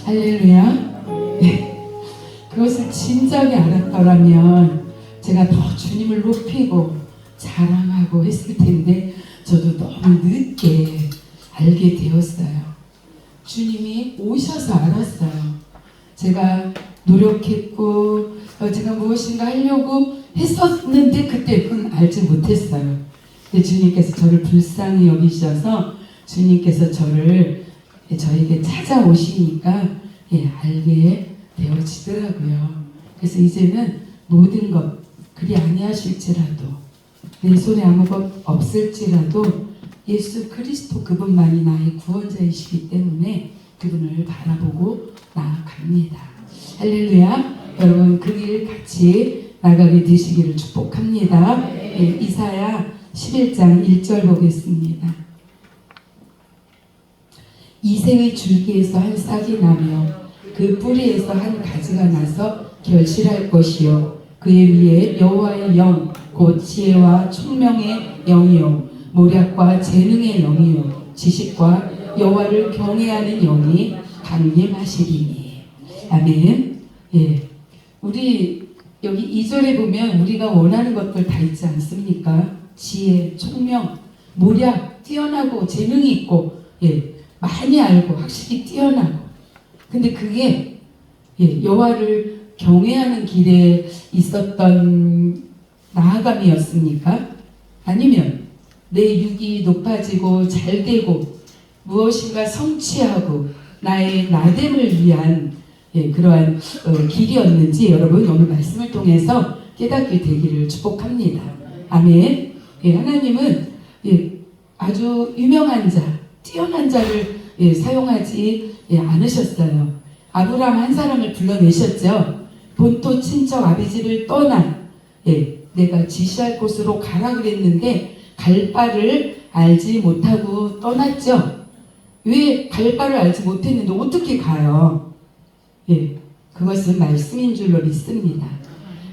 할렐루야. 네. 그것을 진작에 알았더라면 제가 더 주님을 높이고 자랑하고 했을 텐데 저도 너무 늦게 알게 되었어요. 주님이 오셔서 알았어요. 제가 노력했고 제가 무엇인가 하려고 했었는데 그때 그건 알지 못했어요. 근데 주님께서 저를 불쌍히 여기셔서 주님께서 저에게 찾아오시니까 알게 되어지더라고요. 그래서 이제는 모든 것 그리 아니하실지라도 내 손에 아무것 없을지라도 예수 그리스도 그분만이 나의 구원자이시기 때문에 그분을 바라보고 나아갑니다. 할렐루야. 여러분 그 길 같이 나가게 되시기를 축복합니다. 이사야 11장 1절 보겠습니다. 이새의 줄기에서 한 싹이 나며 그 뿌리에서 한 가지가 나서 결실할 것이요 그의 위에 여호와의 영 곧 지혜와 총명의 영이요 모략과 재능의 영이요 지식과 여호와를 경외하는 영이 강림하시리니. 아멘. 우리 여기 2절에 보면 우리가 원하는 것들 다 있지 않습니까? 지혜, 총명, 모략, 뛰어나고 재능이 있고 많이 알고 확실히 뛰어나고. 근데 그게 여호와를 경외하는 길에 있었던 나아감이었습니까? 아니면 내 육이 높아지고 잘되고 무엇인가 성취하고 나의 나됨을 위한 그러한 길이었는지 여러분 오늘 말씀을 통해서 깨닫게 되기를 축복합니다. 아멘. 하나님은 아주 유명한 자, 뛰어난 자를 사용하지 않으셨어요. 아브라함 한 사람을 불러내셨죠. 본토 친척 아비집을 떠나 내가 지시할 곳으로 가라 그랬는데 갈 바를 알지 못하고 떠났죠. 왜 갈 바를 알지 못했는데 어떻게 가요? 그것은 말씀인 줄로 믿습니다.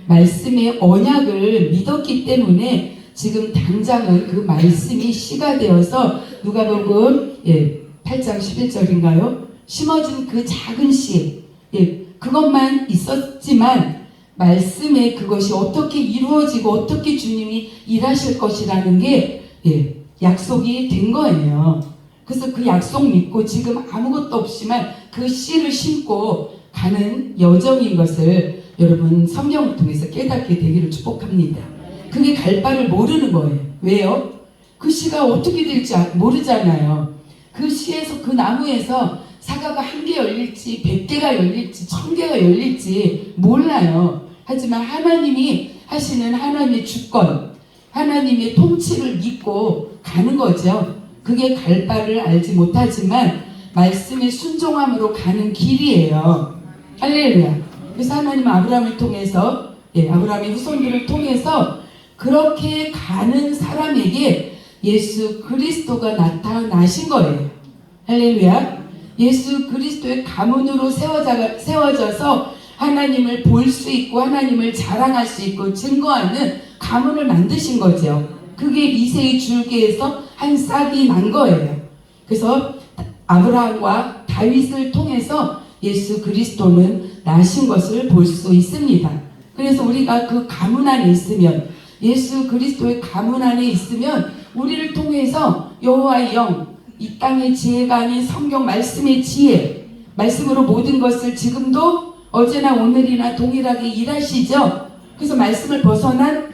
말씀의 언약을 믿었기 때문에 지금 당장은 그 말씀이 씨가 되어서 누가복음 8장 11절인가요? 심어진 그 작은 씨 그것만 있었지만 말씀에 그것이 어떻게 이루어지고 어떻게 주님이 일하실 것이라는 게 약속이 된 거예요. 그래서 그 약속 믿고 지금 아무것도 없지만 그 씨를 심고 가는 여정인 것을 여러분 성경을 통해서 깨닫게 되기를 축복합니다. 그게 갈 바를 모르는 거예요. 왜요? 그 씨가 어떻게 될지 모르잖아요. 그 씨에서 그 나무에서 사과가 1개 열릴지 100개가 열릴지 1000개가 열릴지 몰라요. 하지만 하나님이 하시는 하나님의 주권, 하나님의 통치를 믿고 가는 거죠. 그게 갈 바를 알지 못하지만 말씀의 순종함으로 가는 길이에요. 할렐루야. 그래서 하나님은 아브라함을 통해서 아브라함의 후손들을 통해서 그렇게 가는 사람에게 예수 그리스도가 나타나신 거예요. 할렐루야. 예수 그리스도의 가문으로 세워져서 하나님을 볼 수 있고 하나님을 자랑할 수 있고 증거하는 가문을 만드신 거죠. 그게 이새의 줄기에서 한 싹이 난 거예요. 그래서 아브라함과 다윗을 통해서 예수 그리스도는 나신 것을 볼 수 있습니다. 그래서 우리가 그 가문 안에 있으면 예수 그리스도의 가문 안에 있으면 우리를 통해서 여호와의 영, 이 땅의 지혜가 아닌 성경 말씀의 지혜, 말씀으로 모든 것을 지금도 어제나 오늘이나 동일하게 일하시죠. 그래서 말씀을 벗어난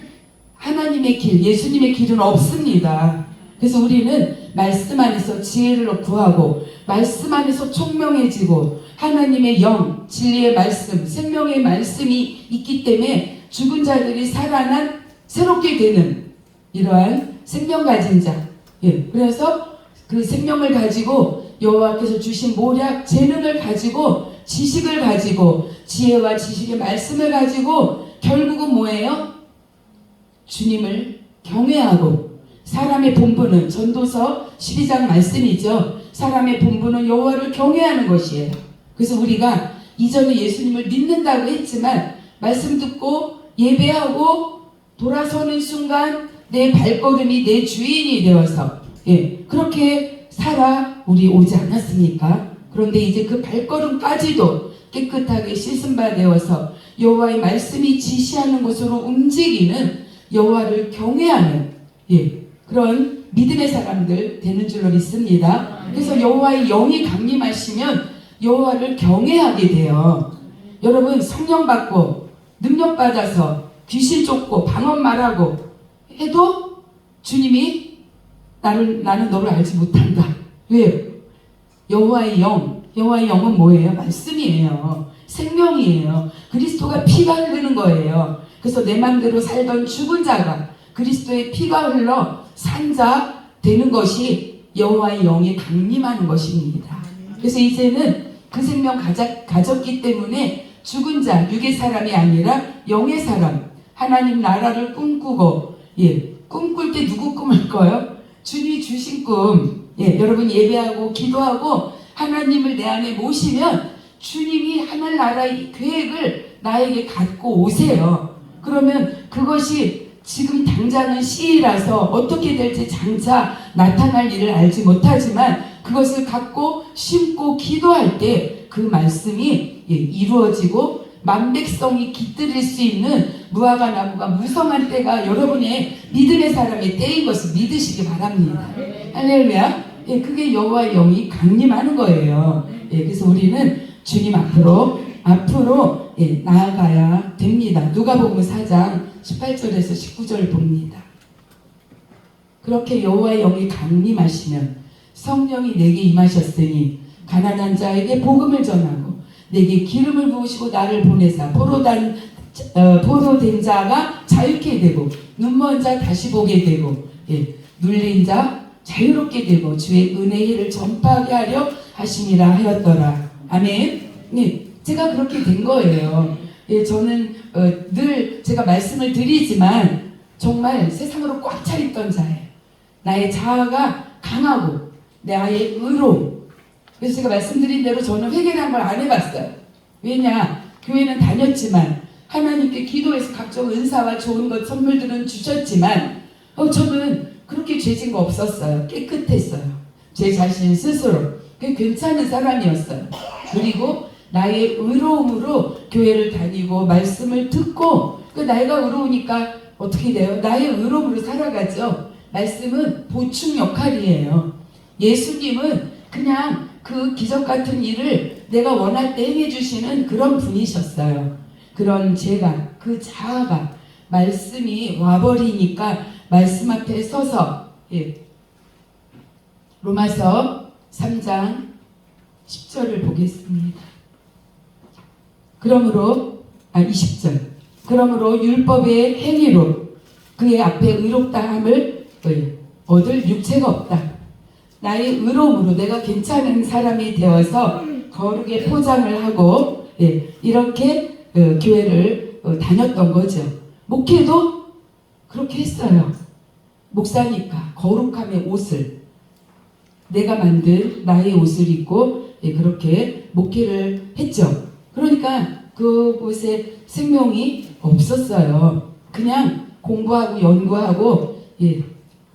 하나님의 길, 예수님의 길은 없습니다. 그래서 우리는 말씀 안에서 지혜를 구하고 말씀 안에서 총명해지고 하나님의 영, 진리의 말씀, 생명의 말씀이 있기 때문에 죽은 자들이 살아난 새롭게 되는 이러한 생명 가진 자. 그래서 그 생명을 가지고 여호와께서 주신 모략, 재능을 가지고 지식을 가지고 지혜와 지식의 말씀을 가지고 결국은 뭐예요? 주님을 경외하고 사람의 본분은 전도서 12장 말씀이죠. 사람의 본분은 여호와를 경외하는 것이에요. 그래서 우리가 이전에 예수님을 믿는다고 했지만 말씀 듣고 예배하고 돌아서는 순간 내 발걸음이 내 주인이 되어서 그렇게 살아 우리 오지 않았습니까? 그런데 이제 그 발걸음까지도 깨끗하게 씻은 바 되어서 여호와의 말씀이 지시하는 곳으로 움직이는 여호와를 경외하는 그런 믿음의 사람들 되는 줄로 믿습니다. 그래서 여호와의 영이 강림하시면 여호와를 경외하게 돼요. 여러분 성령 받고 능력 받아서 귀신 쫓고 방언 말하고 해도 주님이 나는 너를 알지 못한다. 왜요? 여호와의 영은 뭐예요? 말씀이에요. 생명이에요. 그리스도가 피가 흐르는 거예요. 그래서 내 맘대로 살던 죽은 자가 그리스도의 피가 흘러 산 자 되는 것이 여호와의 영이 강림하는 것입니다. 그래서 이제는 그 생명 가졌기 때문에 죽은 자, 육의 사람이 아니라 영의 사람, 하나님 나라를 꿈꾸고 꿈꿀 때 누구 꿈을 꿔요? 주님이 주신 꿈. 여러분 예배하고 기도하고 하나님을 내 안에 모시면 주님이 하늘 나라의 계획을 나에게 갖고 오세요. 그러면 그것이 지금 당장은 시이라서 어떻게 될지 장차 나타날 일을 알지 못하지만 그것을 갖고 심고 기도할 때 그 말씀이 이루어지고 만백성이 깃들일 수 있는 무화과 나무가 무성한 때가 여러분의 믿음의 사람의 때인 것을 믿으시기 바랍니다. 할렐루야. 그게 여호와의 영이 강림하는 거예요. 그래서 우리는 주님 앞으로 나아가야 됩니다. 누가복음 4장 18절에서 19절 봅니다. 그렇게 여호와의 영이 강림하시면 성령이 내게 임하셨으니 가난한 자에게 복음을 전하고 내게 기름을 부으시고 나를 보내사 포로된 자가 자유케 되고 눈먼 자 다시 보게 되고 눌린 자 자유롭게 되고 주의 은혜의 일을 전파하게 하려 하심이라 하였더라. 아멘. 제가 그렇게 된 거예요. 저는 늘 제가 말씀을 드리지만 정말 세상으로 꽉 차 있던 자예요. 나의 자아가 강하고 나의 의로움. 그래서 제가 말씀드린 대로 저는 회개라는 걸 안 해봤어요. 왜냐? 교회는 다녔지만 하나님께 기도해서 각종 은사와 좋은 것 선물들은 주셨지만 저는 그렇게 죄진 거 없었어요. 깨끗했어요. 제 자신 스스로 괜찮은 사람이었어요. 그리고 나의 의로움으로 교회를 다니고 말씀을 듣고 내가 의로우니까 어떻게 돼요? 나의 의로움으로 살아가죠. 말씀은 보충 역할이에요. 예수님은 그냥 그 기적 같은 일을 내가 원할 때 행해주시는 그런 분이셨어요. 그런 제가, 그 자아가 말씀이 와버리니까 말씀 앞에 서서 로마서 3장 10절을 보겠습니다. 그러므로 20절 그러므로 율법의 행위로 그의 앞에 의롭다함을 얻을 육체가 없다. 나의 의로움으로 내가 괜찮은 사람이 되어서 거룩의 포장을 하고 이렇게 교회를 다녔던 거죠. 목회도 그렇게 했어요. 목사니까 거룩함의 옷을 내가 만든 나의 옷을 입고 그렇게 목회를 했죠. 그러니까 그곳에 생명이 없었어요. 그냥 공부하고 연구하고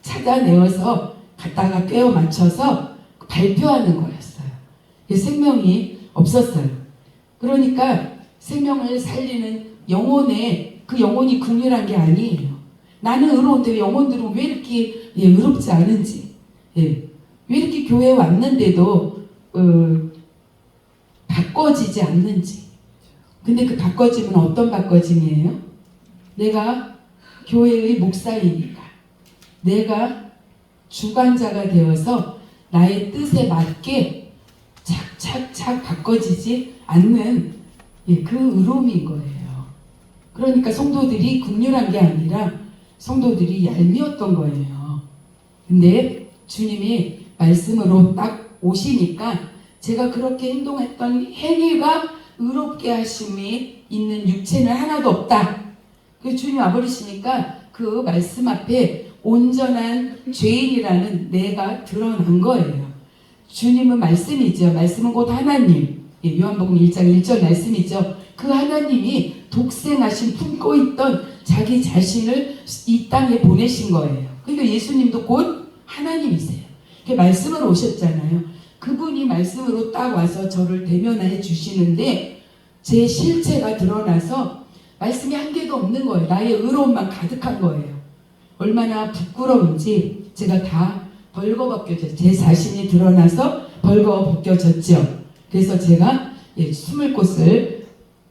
찾아내어서 갖다가 꿰어 맞춰서 발표하는 거였어요. 생명이 없었어요. 그러니까 생명을 살리는 영혼의 그 영혼이 긍휼한 게 아니에요. 나는 의로운데 영혼들은 왜 이렇게 의롭지 않은지, 왜 이렇게 교회에 왔는데도 바꿔지지 않는지. 근데 그 바꿔짐은 어떤 바꿔짐이에요? 내가 교회의 목사이니까 내가 주관자가 되어서 나의 뜻에 맞게 착착착 바꿔지지 않는 그 의로움인 거예요. 그러니까 성도들이 긍휼한 게 아니라 성도들이 얄미웠던 거예요. 근데 주님이 말씀으로 딱 오시니까 제가 그렇게 행동했던 행위가 의롭게 하심이 있는 육체는 하나도 없다. 그 주님이 와버리시니까 그 말씀 앞에 온전한 죄인이라는 내가 드러난 거예요. 주님은 말씀이죠. 말씀은 곧 하나님. 요한복음 1장 1절 말씀이죠. 그 하나님이 독생하신 품고 있던 자기 자신을 이 땅에 보내신 거예요. 그러니까 예수님도 곧 하나님이세요. 말씀으로 오셨잖아요. 그분이 말씀으로 딱 와서 저를 대면해 주시는데 제 실체가 드러나서 말씀이 한 개도 없는 거예요. 나의 의로움만 가득한 거예요. 얼마나 부끄러운지 제가 다 벌거벗겨졌죠. 제 자신이 드러나서 벌거벗겨졌죠. 그래서 제가 숨을 곳을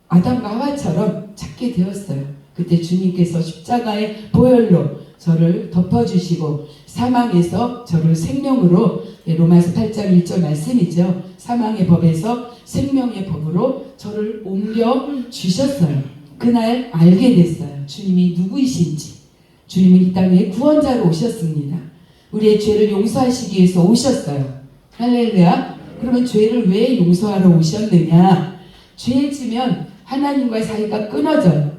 아담과 하와처럼 찾게 되었어요. 그때 주님께서 십자가의 보혈로 저를 덮어주시고 사망에서 저를 생명으로, 로마서 8장 1절 말씀이죠. 사망의 법에서 생명의 법으로 저를 옮겨주셨어요. 그날 알게 됐어요. 주님이 누구이신지. 주님은 이 땅에 구원자로 오셨습니다. 우리의 죄를 용서하시기 위해서 오셨어요. 할렐루야. 그러면 죄를 왜 용서하러 오셨느냐? 죄 지면 하나님과의 사이가 끊어져요.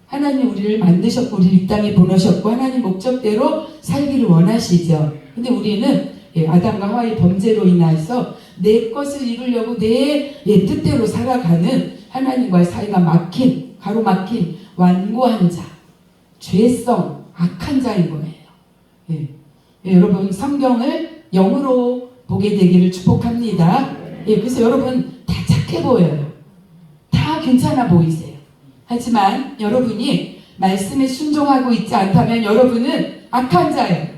하나님 우리를 만드셨고 우리를 이 땅에 보내셨고 하나님 목적대로 살기를 원하시죠. 근데 우리는 아담과 하와의 범죄로 인해서 내 것을 이루려고 내 뜻대로 살아가는 하나님과의 사이가 막힌, 가로막힌 완고한 자, 죄성, 악한 자인 거예요. 여러분 성경을 영으로 보게 되기를 축복합니다. 그래서 여러분 다 착해 보여요. 다 괜찮아 보이세요. 하지만 여러분이 말씀에 순종하고 있지 않다면 여러분은 악한 자예요.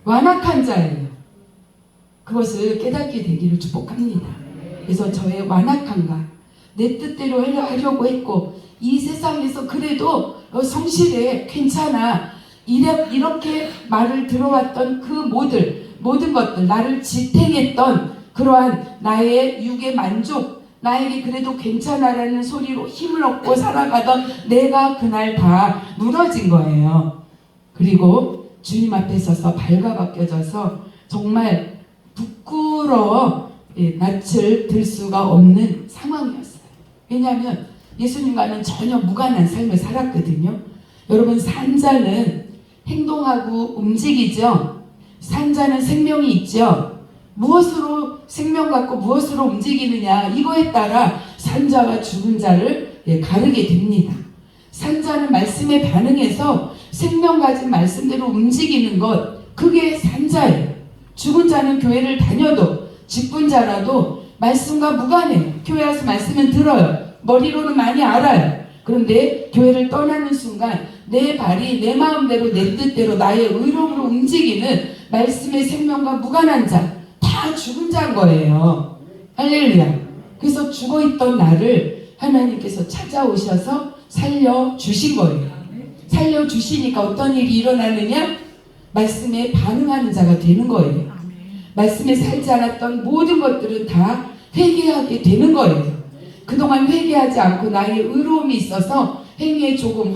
완악한 자예요. 그것을 깨닫게 되기를 축복합니다. 그래서 저의 완악함과 내 뜻대로 하려고 했고 이 세상에서 그래도 성실해, 괜찮아, 이렇게 말을 들어왔던 그 모든 것들, 나를 지탱했던 그러한 나의 육의 만족, 나에게 그래도 괜찮아라는 소리로 힘을 얻고 살아가던 내가 그날 다 무너진 거예요. 그리고 주님 앞에 서서 발가벗겨져서 정말 부끄러워 낯을 들 수가 없는 상황이었어요. 왜냐하면 예수님과는 전혀 무관한 삶을 살았거든요. 여러분 산자는 행동하고 움직이죠. 산자는 생명이 있죠. 무엇으로 생명 갖고 무엇으로 움직이느냐 이거에 따라 산자와 죽은 자를 가르게 됩니다. 산자는 말씀에 반응해서 생명 가진 말씀대로 움직이는 것, 그게 산자예요. 죽은 자는 교회를 다녀도 직분 자라도 말씀과 무관해요. 교회 와서 말씀은 들어요. 머리로는 많이 알아요. 그런데 교회를 떠나는 순간 내 발이 내 마음대로 내 뜻대로 나의 의로움으로 움직이는 말씀의 생명과 무관한 자, 다 죽은 자인 거예요. 할렐루야. 그래서 죽어있던 나를 하나님께서 찾아오셔서 살려주신 거예요. 살려주시니까 어떤 일이 일어나느냐? 말씀에 반응하는 자가 되는 거예요. 말씀에 살지 않았던 모든 것들은 다 회개하게 되는 거예요. 그동안 회개하지 않고 나의 의로움이 있어서 행위에 조금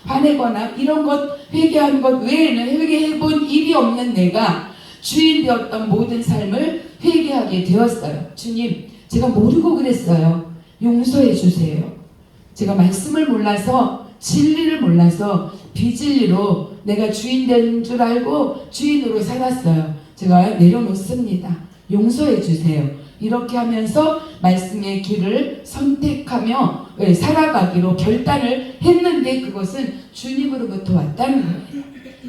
화내거나 이런 것 회개하는 것 외에는 회개해본 일이 없는 내가 주인 되었던 모든 삶을 회개하게 되었어요. 주님, 제가 모르고 그랬어요. 용서해 주세요. 제가 말씀을 몰라서 진리를 몰라서 비진리로 내가 주인 된 줄 알고 주인으로 살았어요. 제가 내려놓습니다. 용서해 주세요. 이렇게 하면서 말씀의 길을 선택하며 살아가기로 결단을 했는데 그것은 주님으로부터 왔다는 거예요.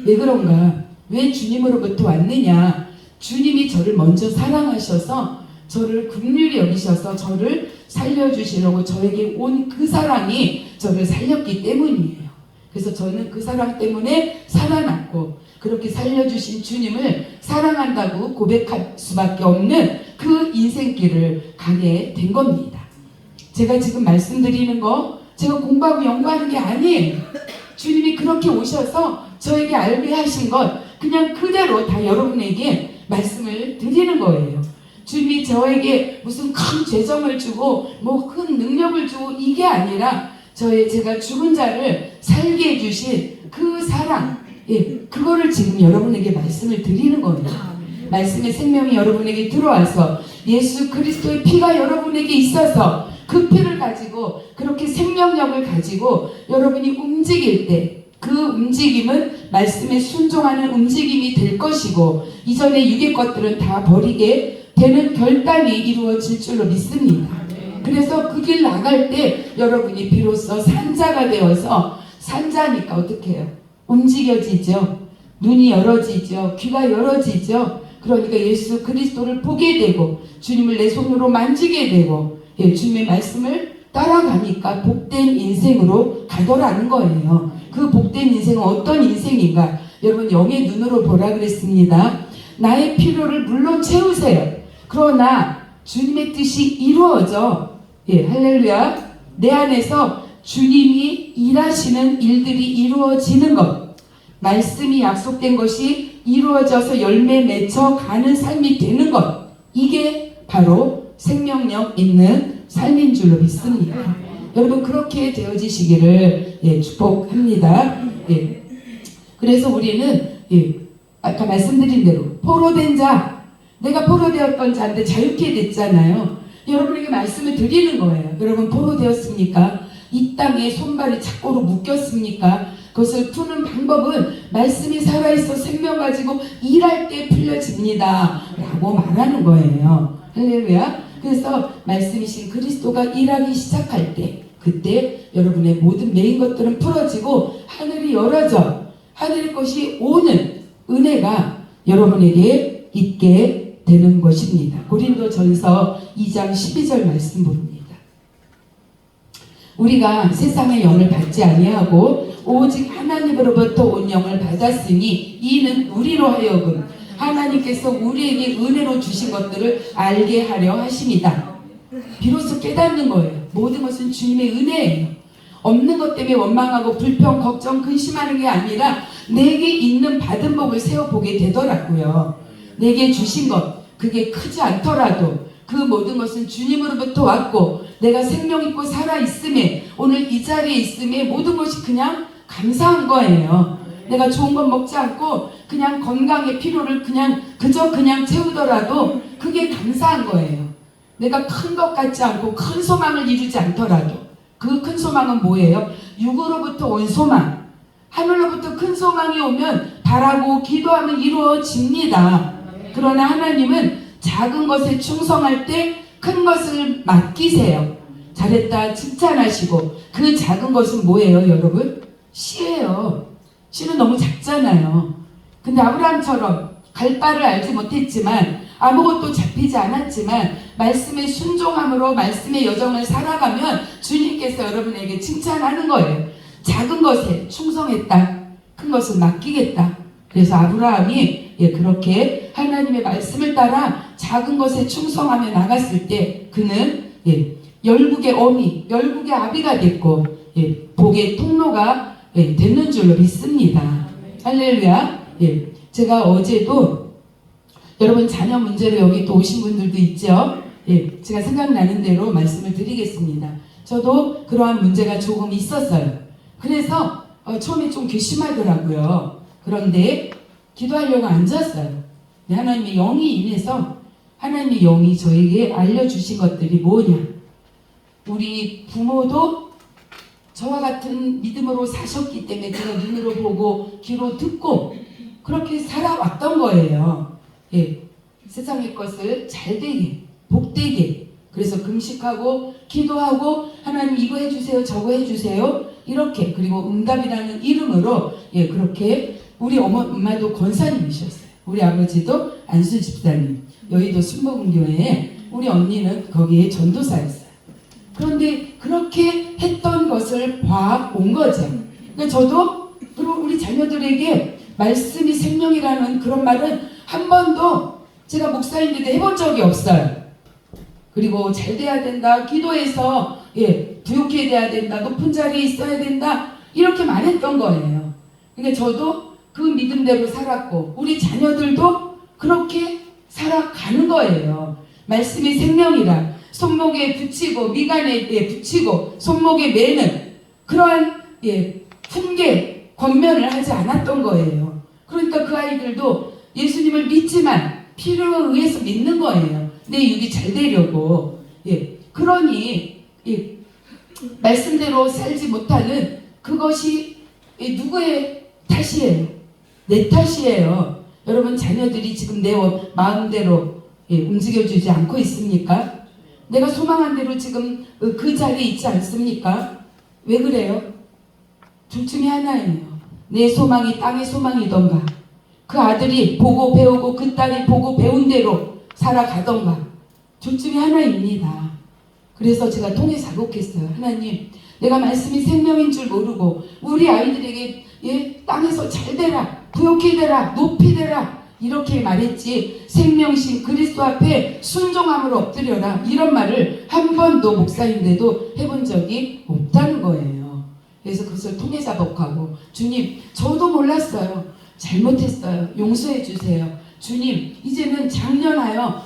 왜 그런가? 왜 주님으로부터 왔느냐? 주님이 저를 먼저 사랑하셔서 저를 긍휼히 여기셔서 저를 살려주시려고 저에게 온 그 사랑이 저를 살렸기 때문이에요. 그래서 저는 그 사랑 때문에 살아났고 그렇게 살려주신 주님을 사랑한다고 고백할 수밖에 없는 그 인생길을 가게 된 겁니다. 제가 지금 말씀드리는 거 제가 공부하고 연구하는 게 아니에요. 주님이 그렇게 오셔서 저에게 알게 하신 것 그냥 그대로 다 여러분에게 말씀을 드리는 거예요. 주님이 저에게 무슨 큰 죄정을 주고 뭐 큰 능력을 주고 이게 아니라 제가 죽은 자를 살게 해주신 그 사랑, 그거를 지금 여러분에게 말씀을 드리는 거예요. 말씀의 생명이 여러분에게 들어와서 예수 그리스도의 피가 여러분에게 있어서 그 피를 가지고 그렇게 생명력을 가지고 여러분이 움직일 때 그 움직임은 말씀에 순종하는 움직임이 될 것이고 이전의 육의 것들은 다 버리게 되는 결단이 이루어질 줄로 믿습니다. 그래서 그 길 나갈 때 여러분이 비로소 산자가 되어서 산자니까 어떻게 해요? 움직여지죠. 눈이 열어지죠. 귀가 열어지죠. 그러니까 예수 그리스도를 보게 되고 주님을 내 손으로 만지게 되고 주님의 말씀을 따라가니까 복된 인생으로 가더라는 거예요. 그 복된 인생은 어떤 인생인가? 여러분 영의 눈으로 보라 그랬습니다. 나의 필요를 물론 채우세요. 그러나 주님의 뜻이 이루어져 할렐루야 내 안에서 주님이 일하시는 일들이 이루어지는 것, 말씀이 약속된 것이 이루어져서 열매 맺혀 가는 삶이 되는 것, 이게 바로 생명력 있는 삶인 줄로 믿습니다. 여러분 그렇게 되어지시기를 축복합니다. 그래서 우리는 아까 말씀드린 대로 포로된 자, 내가 포로되었던 자인데 자유케 됐잖아요. 여러분에게 말씀을 드리는 거예요. 여러분 포로되었습니까? 이 땅에 손발이 착고로 묶였습니까? 그것을 푸는 방법은 말씀이 살아있어 생명 가지고 일할 때 풀려집니다 라고 말하는 거예요. 할렐루야. 그래서 말씀이신 그리스도가 일하기 시작할 때 그때 여러분의 모든 메인 것들은 풀어지고 하늘이 열어져 하늘의 것이 오는 은혜가 여러분에게 있게 되는 것입니다. 고린도전서 2장 12절 말씀 봅니다. 우리가 세상의 영을 받지 아니하고 오직 하나님으로부터 온 영을 받았으니 이는 우리로 하여금 하나님께서 우리에게 은혜로 주신 것들을 알게 하려 하심이다. 비로소 깨닫는 거예요. 모든 것은 주님의 은혜예요. 없는 것 때문에 원망하고 불평, 걱정, 근심하는 게 아니라 내게 있는 받은 복을 세워보게 되더라고요. 내게 주신 것, 그게 크지 않더라도 그 모든 것은 주님으로부터 왔고 내가 생명 있고 살아있음에 오늘 이 자리에 있음에 모든 것이 그냥 감사한 거예요. 내가 좋은 건 먹지 않고 그냥 건강의 필요를 그저 채우더라도 그게 감사한 거예요. 내가 큰 것 같지 않고 큰 소망을 이루지 않더라도 그 큰 소망은 뭐예요? 육으로부터 온 소망. 하늘로부터 큰 소망이 오면 바라고 기도하면 이루어집니다. 그러나 하나님은 작은 것에 충성할 때 큰 것을 맡기세요. 잘했다 칭찬하시고 그 작은 것은 뭐예요 여러분? 씨예요. 씨는 너무 작잖아요. 근데 아브라함처럼 갈 바를 알지 못했지만 아무것도 잡히지 않았지만 말씀의 순종함으로 말씀의 여정을 살아가면 주님께서 여러분에게 칭찬하는 거예요. 작은 것에 충성했다. 큰 것을 맡기겠다. 그래서 아브라함이 그렇게 하나님의 말씀을 따라 작은 것에 충성하며 나갔을 때 그는 열국의 어미, 열국의 아비가 됐고 복의 통로가 되는 줄로 믿습니다. 할렐루야. 제가 어제도 여러분 자녀 문제로 여기 또 오신 분들도 있죠. 제가 생각나는 대로 말씀을 드리겠습니다. 저도 그러한 문제가 조금 있었어요. 그래서 처음에 좀 괘씸하더라고요. 그런데 기도하려고 앉았어요. 하나님의 영이 임해서 하나님의 영이 저에게 알려주신 것들이 뭐냐. 우리 부모도 저와 같은 믿음으로 사셨기 때문에 제가 눈으로 보고 귀로 듣고 그렇게 살아왔던 거예요. 세상의 것을 잘되게 복되게 그래서 금식하고 기도하고 하나님 이거 해주세요 저거 해주세요 이렇게 그리고 응답이라는 이름으로 그렇게 우리 엄마도 권사님이셨어요. 우리 아버지도 안수 집사님 여의도 순복음교회에 우리 언니는 거기에 전도사였어요. 그런데 그렇게 했던 것을 봐온 거죠. 그러니까 저도 그리고 우리 자녀들에게 말씀이 생명이라는 그런 말은 한 번도 제가 목사인데도 해본 적이 없어요. 그리고 잘 돼야 된다. 기도해서 부욕해 돼야 된다. 높은 자리에 있어야 된다. 이렇게 말했던 거예요. 그러니까 저도 그 믿음대로 살았고 우리 자녀들도 그렇게 살아가는 거예요. 말씀이 생명이라 손목에 붙이고 미간에 붙이고 손목에 매는 그러한 훈계 권면을 하지 않았던 거예요. 그러니까 그 아이들도 예수님을 믿지만 필요에 의해서 믿는 거예요. 내 육이 잘 되려고. 그러니 말씀대로 살지 못하는 그것이 누구의 탓이에요? 내 탓이에요. 여러분 자녀들이 지금 내 마음대로 움직여주지 않고 있습니까? 내가 소망한 대로 지금 그 자리에 있지 않습니까? 왜 그래요? 둘 중에 하나예요. 내 소망이 땅의 소망이던가 그 아들이 보고 배우고 그 딸이 보고 배운 대로 살아가던가 둘 중에 하나입니다. 그래서 제가 통해 자복했어요. 하나님, 내가 말씀이 생명인 줄 모르고 우리 아이들에게 땅에서 잘 되라, 부욕해 되라, 높이 되라 이렇게 말했지 생명신 그리스도 앞에 순종함으로 엎드려라 이런 말을 한 번도 목사인데도 해본 적이 없다는 거예요. 그래서 그것을 통해 자복하고 주님, 저도 몰랐어요. 잘못했어요. 용서해 주세요. 주님, 이제는 장년하여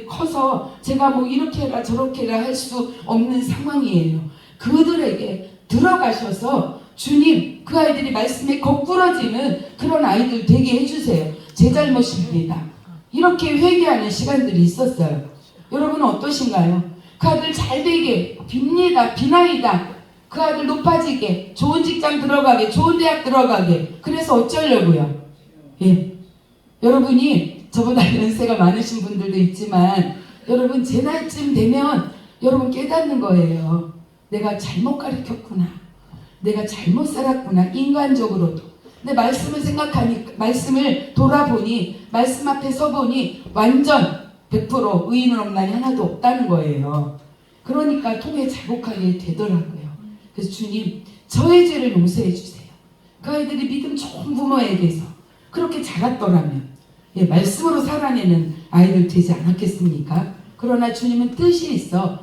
커서 제가 뭐 이렇게 해라 저렇게 해라 할 수 없는 상황이에요. 그들에게 들어가셔서 주님, 그 아이들이 말씀에 거꾸러지는 그런 아이들 되게 해주세요. 제 잘못입니다. 이렇게 회개하는 시간들이 있었어요. 여러분은 어떠신가요? 그 아들 잘 되게 빕니다. 비나이다. 그 아들 높아지게, 좋은 직장 들어가게, 좋은 대학 들어가게. 그래서 어쩌려고요? 예. 여러분이 저보다 연세가 많으신 분들도 있지만 여러분 제 나이쯤 되면 여러분 깨닫는 거예요. 내가 잘못 가르쳤구나. 내가 잘못 살았구나. 인간적으로도. 근데 말씀을 생각하니, 말씀을 돌아보니, 말씀 앞에 서보니 완전 100% 의인은 없나니 하나도 없다는 거예요. 그러니까 통해 자복하게 되더라고요. 그래서 주님, 저의 죄를 용서해 주세요. 그 아이들이 믿음 좋은 부모에게서 그렇게 자랐더라면 말씀으로 살아내는 아이들 되지 않았겠습니까? 그러나 주님은 뜻이 있어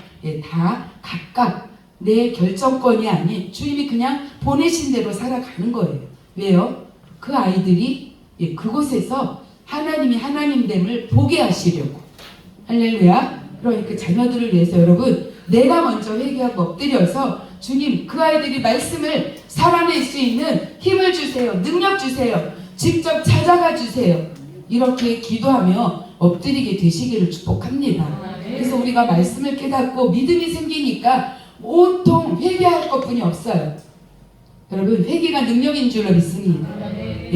다 각각 내 결정권이 아닌 주님이 그냥 보내신 대로 살아가는 거예요. 왜요? 그 아이들이 그곳에서 하나님이 하나님됨을 보게 하시려고. 할렐루야. 그러니까 자녀들을 위해서 여러분, 내가 먼저 회개하고 엎드려서 주님, 그 아이들이 말씀을 살아낼 수 있는 힘을 주세요. 능력 주세요. 직접 찾아가 주세요. 이렇게 기도하며 엎드리게 되시기를 축복합니다. 그래서 우리가 말씀을 깨닫고 믿음이 생기니까 온통 회개할 것뿐이 없어요. 여러분, 회개가 능력인 줄로 믿습니다.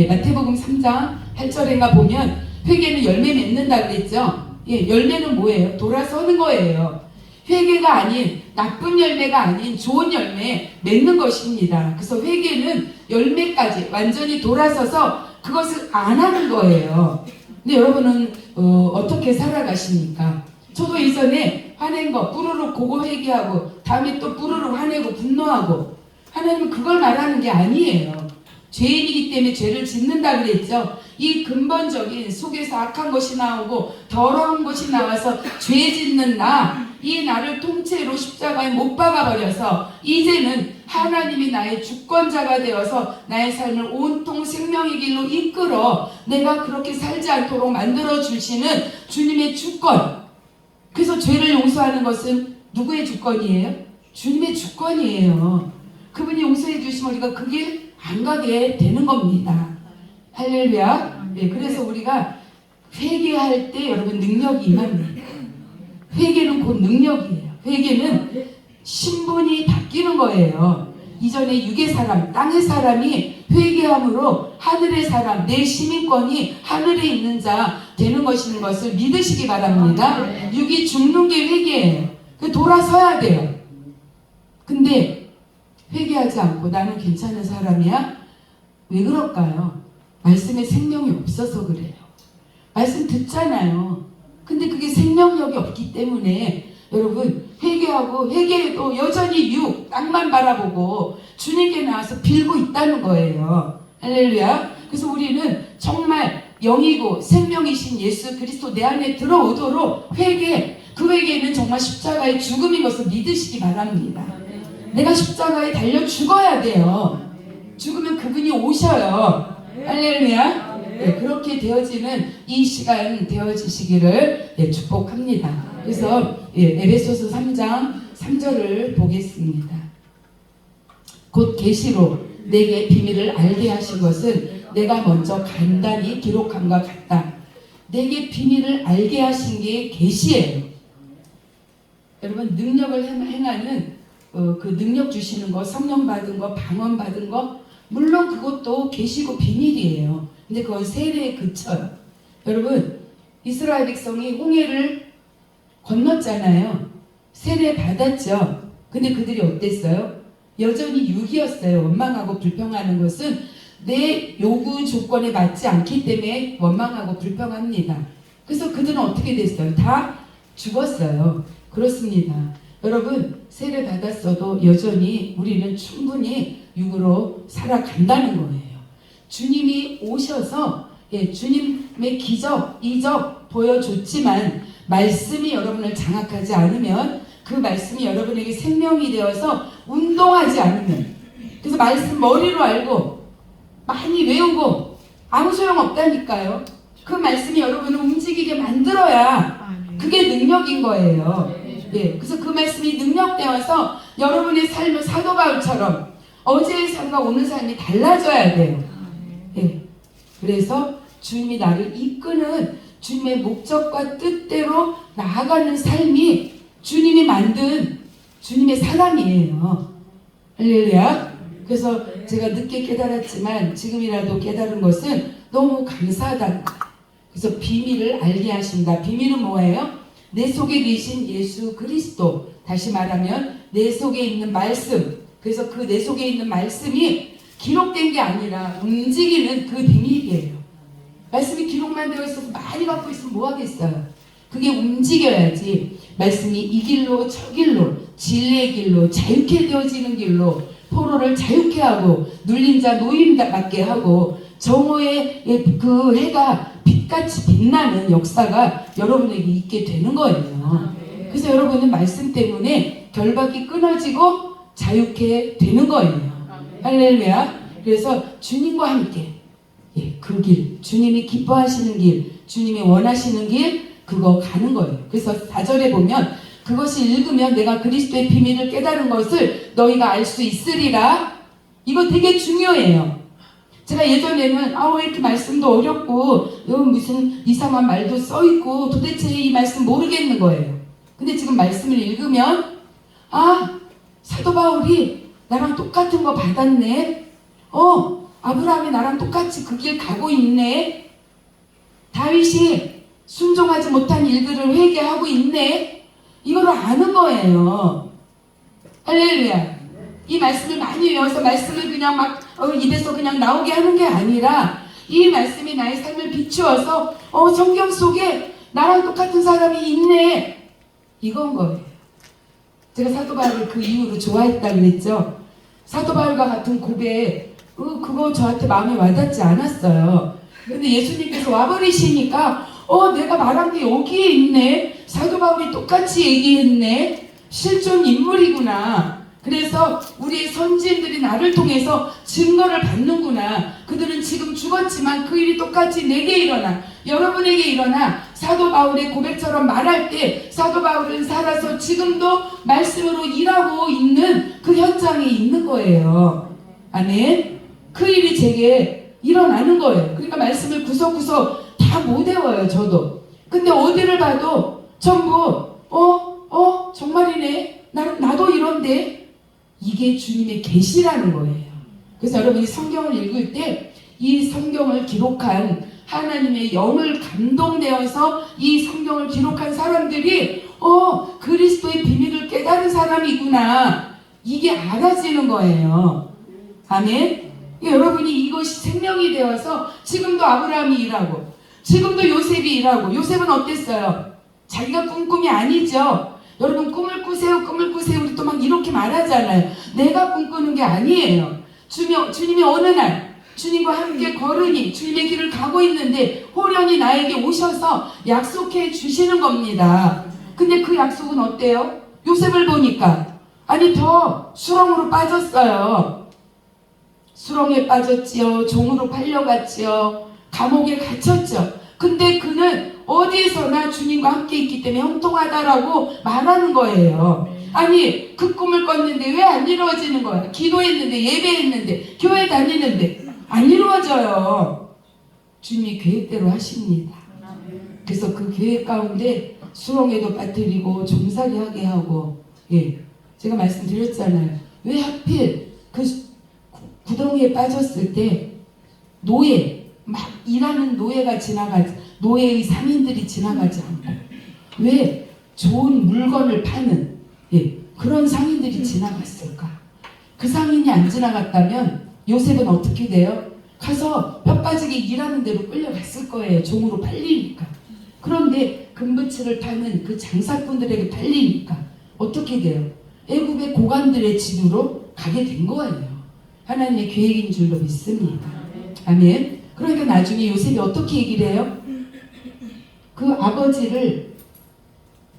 마태복음 3장 8절인가 보면 회개는 열매 맺는다 그랬죠. 열매는 뭐예요? 돌아서는 거예요. 회개가 아닌, 나쁜 열매가 아닌 좋은 열매 맺는 것입니다. 그래서 회개는 열매까지 완전히 돌아서서 그것을 안 하는 거예요. 근데 여러분은 어떻게 살아가십니까? 저도 이전에 화낸 거 뿌르륵 고거 회개하고 다음에 또 뿌르륵 화내고 분노하고, 하나님은 그걸 말하는 게 아니에요. 죄인이기 때문에 죄를 짓는다 그랬죠. 이 근본적인 속에서 악한 것이 나오고 더러운 것이 나와서 죄 짓는 이 나를 통째로 십자가에 못 박아버려서 이제는 하나님이 나의 주권자가 되어서 나의 삶을 온통 생명의 길로 이끌어 내가 그렇게 살지 않도록 만들어 주시는 주님의 주권. 그래서 죄를 용서하는 것은 누구의 주권이에요? 주님의 주권이에요. 그분이 용서해 주시면 우리가 그 길 안 가게 되는 겁니다. 할렐루야. 그래서 우리가 회개할 때 여러분 능력이 임합니다. 회개는 곧 능력이에요. 회개는 신분이 바뀌는 거예요. 이전에 육의 사람, 땅의 사람이 회개함으로 하늘의 사람, 내 시민권이 하늘에 있는 자 되는 것을 믿으시기 바랍니다. 육이 죽는 게 회개예요. 돌아서야 돼요. 근데 회개하지 않고 나는 괜찮은 사람이야? 왜 그럴까요? 말씀에 생명이 없어서 그래요. 말씀 듣잖아요. 근데 그게 생명력이 없기 때문에 여러분, 회개하고 회개해도 여전히 땅만 바라보고 주님께 나와서 빌고 있다는 거예요. 할렐루야. 그래서 우리는 정말 영이고 생명이신 예수 그리스도 내 안에 들어오도록 그 회개는 정말 십자가의 죽음인 것을 믿으시기 바랍니다. 내가 십자가에 달려 죽어야 돼요. 죽으면 그분이 오셔요. 할렐루야. 그렇게 되어지는 이 시간 되어지시기를 축복합니다. 그래서 에베소서 3장 3절을 보겠습니다. 곧 계시로 내게 비밀을 알게 하신 것은 내가 먼저 간단히 기록함과 같다. 내게 비밀을 알게 하신 게 계시예요. 여러분, 능력을 행하는 그 능력 주시는 거, 성령 받은 거, 방언 받은 거, 물론 그것도 계시고 비밀이에요. 근데 그건 세례에 그쳐요. 여러분, 이스라엘 백성이 홍해를 건넜잖아요. 세례 받았죠. 근데 그들이 어땠어요? 여전히 육이었어요. 원망하고 불평하는 것은 내 요구 조건에 맞지 않기 때문에 원망하고 불평합니다. 그래서 그들은 어떻게 됐어요? 다 죽었어요. 그렇습니다. 여러분, 세례 받았어도 여전히 우리는 충분히 육으로 살아간다는 거예요. 주님이 오셔서 주님의 기적, 이적 보여줬지만 말씀이 여러분을 장악하지 않으면, 그 말씀이 여러분에게 생명이 되어서 운동하지 않으면, 그래서 말씀 머리로 알고 많이 외우고 아무 소용 없다니까요. 그 말씀이 여러분을 움직이게 만들어야 그게 능력인 거예요. 그래서 그 말씀이 능력되어서 여러분의 삶을 사도 바울처럼 어제의 삶과 오늘 삶이 달라져야 돼요. 그래서 주님이 나를 이끄는 주님의 목적과 뜻대로 나아가는 삶이 주님이 만든 주님의 사람이에요. 할렐루야. 그래서 제가 늦게 깨달았지만 지금이라도 깨달은 것은 너무 감사하다. 그래서 비밀을 알게 하신다. 비밀은 뭐예요? 내 속에 계신 예수 그리스도, 다시 말하면 내 속에 있는 말씀. 그래서 그 내 속에 있는 말씀이 기록된 게 아니라 움직이는 그 비밀이에요. 말씀이 기록만 되어 있어서 많이 갖고 있으면 뭐 하겠어요? 그게 움직여야지. 말씀이 이 길로 저 길로, 진리의 길로, 자유케 되어지는 길로, 포로를 자유케 하고 눌린 자 노임 받게 하고 정오의 그 해가 빛같이 빛나는 역사가 여러분에게 있게 되는 거예요. 그래서 여러분은 말씀 때문에 결박이 끊어지고 자유케 되는 거예요. 할렐루야. 그래서 주님과 함께 그 길, 주님이 기뻐하시는 길, 주님이 원하시는 길, 그거 가는 거예요. 그래서 4절에 보면 그것을 읽으면 내가 그리스도의 비밀을 깨달은 것을 너희가 알 수 있으리라. 이거 되게 중요해요. 제가 예전에는 왜 이렇게 말씀도 어렵고 무슨 이상한 말도 써있고 도대체 이 말씀 모르겠는 거예요. 근데 지금 말씀을 읽으면 사도 바울이 나랑 똑같은 거 받았네. 아브라함이 나랑 똑같이 그 길 가고 있네. 다윗이 순종하지 못한 일들을 회개하고 있네. 이거를 아는 거예요. 할렐루야. 이 말씀을 많이 외워서 말씀을 그냥 막 입에서 그냥 나오게 하는 게 아니라 이 말씀이 나의 삶을 비추어서 성경 속에 나랑 똑같은 사람이 있네. 이건 거예요. 제가 사도 바울을 그 이후로 좋아했다 그랬죠. 사도 바울과 같은 고백 그거 저한테 마음에 와닿지 않았어요. 근데 예수님께서 와버리시니까 내가 말한 게 여기에 있네. 사도 바울이 똑같이 얘기했네. 실존 인물이구나. 그래서 우리의 선지인들이 나를 통해서 증거를 받는구나. 그들은 지금 죽었지만 그 일이 똑같이 내게 일어나, 여러분에게 일어나 사도 바울의 고백처럼 말할 때 사도 바울은 살아서 지금도 말씀으로 일하고 있는 그 현장에 있는 거예요. 아멘. 그 일이 제게 일어나는 거예요. 그러니까 말씀을 구석구석 다 못 외워요. 저도. 근데 어디를 봐도 전부 정말이네. 나도 이런데. 이게 주님의 계시라는 거예요. 그래서 여러분이 성경을 읽을 때 이 성경을 기록한 하나님의 영을 감동되어서 이 성경을 기록한 사람들이 그리스도의 비밀을 깨달은 사람이구나. 이게 알아지는 거예요. 아멘. 여러분이 이것이 생명이 되어서 지금도 아브라함이 일하고 지금도 요셉이 일하고, 요셉은 어땠어요? 자기가 꾼 꿈이 아니죠. 여러분 꿈을 꾸세요 우리 또 막 이렇게 말하잖아요. 내가 꿈꾸는 게 아니에요. 주님이 어느 날 주님과 함께 걸으니 주님의 길을 가고 있는데 호련히 나에게 오셔서 약속해 주시는 겁니다. 근데 그 약속은 어때요? 요셉을 보니까 더 수렁으로 빠졌어요. 수렁에 빠졌지요. 종으로 팔려갔지요. 감옥에 갇혔죠. 근데 그는 어디에서나 주님과 함께 있기 때문에 형통하다라고 말하는 거예요. 아니 그 꿈을 꿨는데 왜 안 이루어지는 거야? 기도했는데, 예배했는데, 교회 다니는데 안 이루어져요. 주님이 계획대로 하십니다. 그래서 그 계획 가운데 수렁에도 빠뜨리고 종살이 하게 하고, 제가 말씀드렸잖아요. 왜 하필 그 구덩이에 빠졌을 때 막 일하는 노예의 상인들이 지나가지 않고, 왜 좋은 물건을 파는 그런 상인들이 지나갔을까? 그 상인이 안 지나갔다면 요셉은 어떻게 돼요? 가서 뼈 빠지게 일하는 대로 끌려갔을 거예요. 종으로 팔리니까. 그런데 금부치를 파는 그 장사꾼들에게 팔리니까 어떻게 돼요? 애굽의 고관들의 집으로 가게 된 거예요. 하나님의 계획인 줄로 믿습니다. 아멘. 그러니까 나중에 요셉이 어떻게 얘기를 해요? 그 아버지를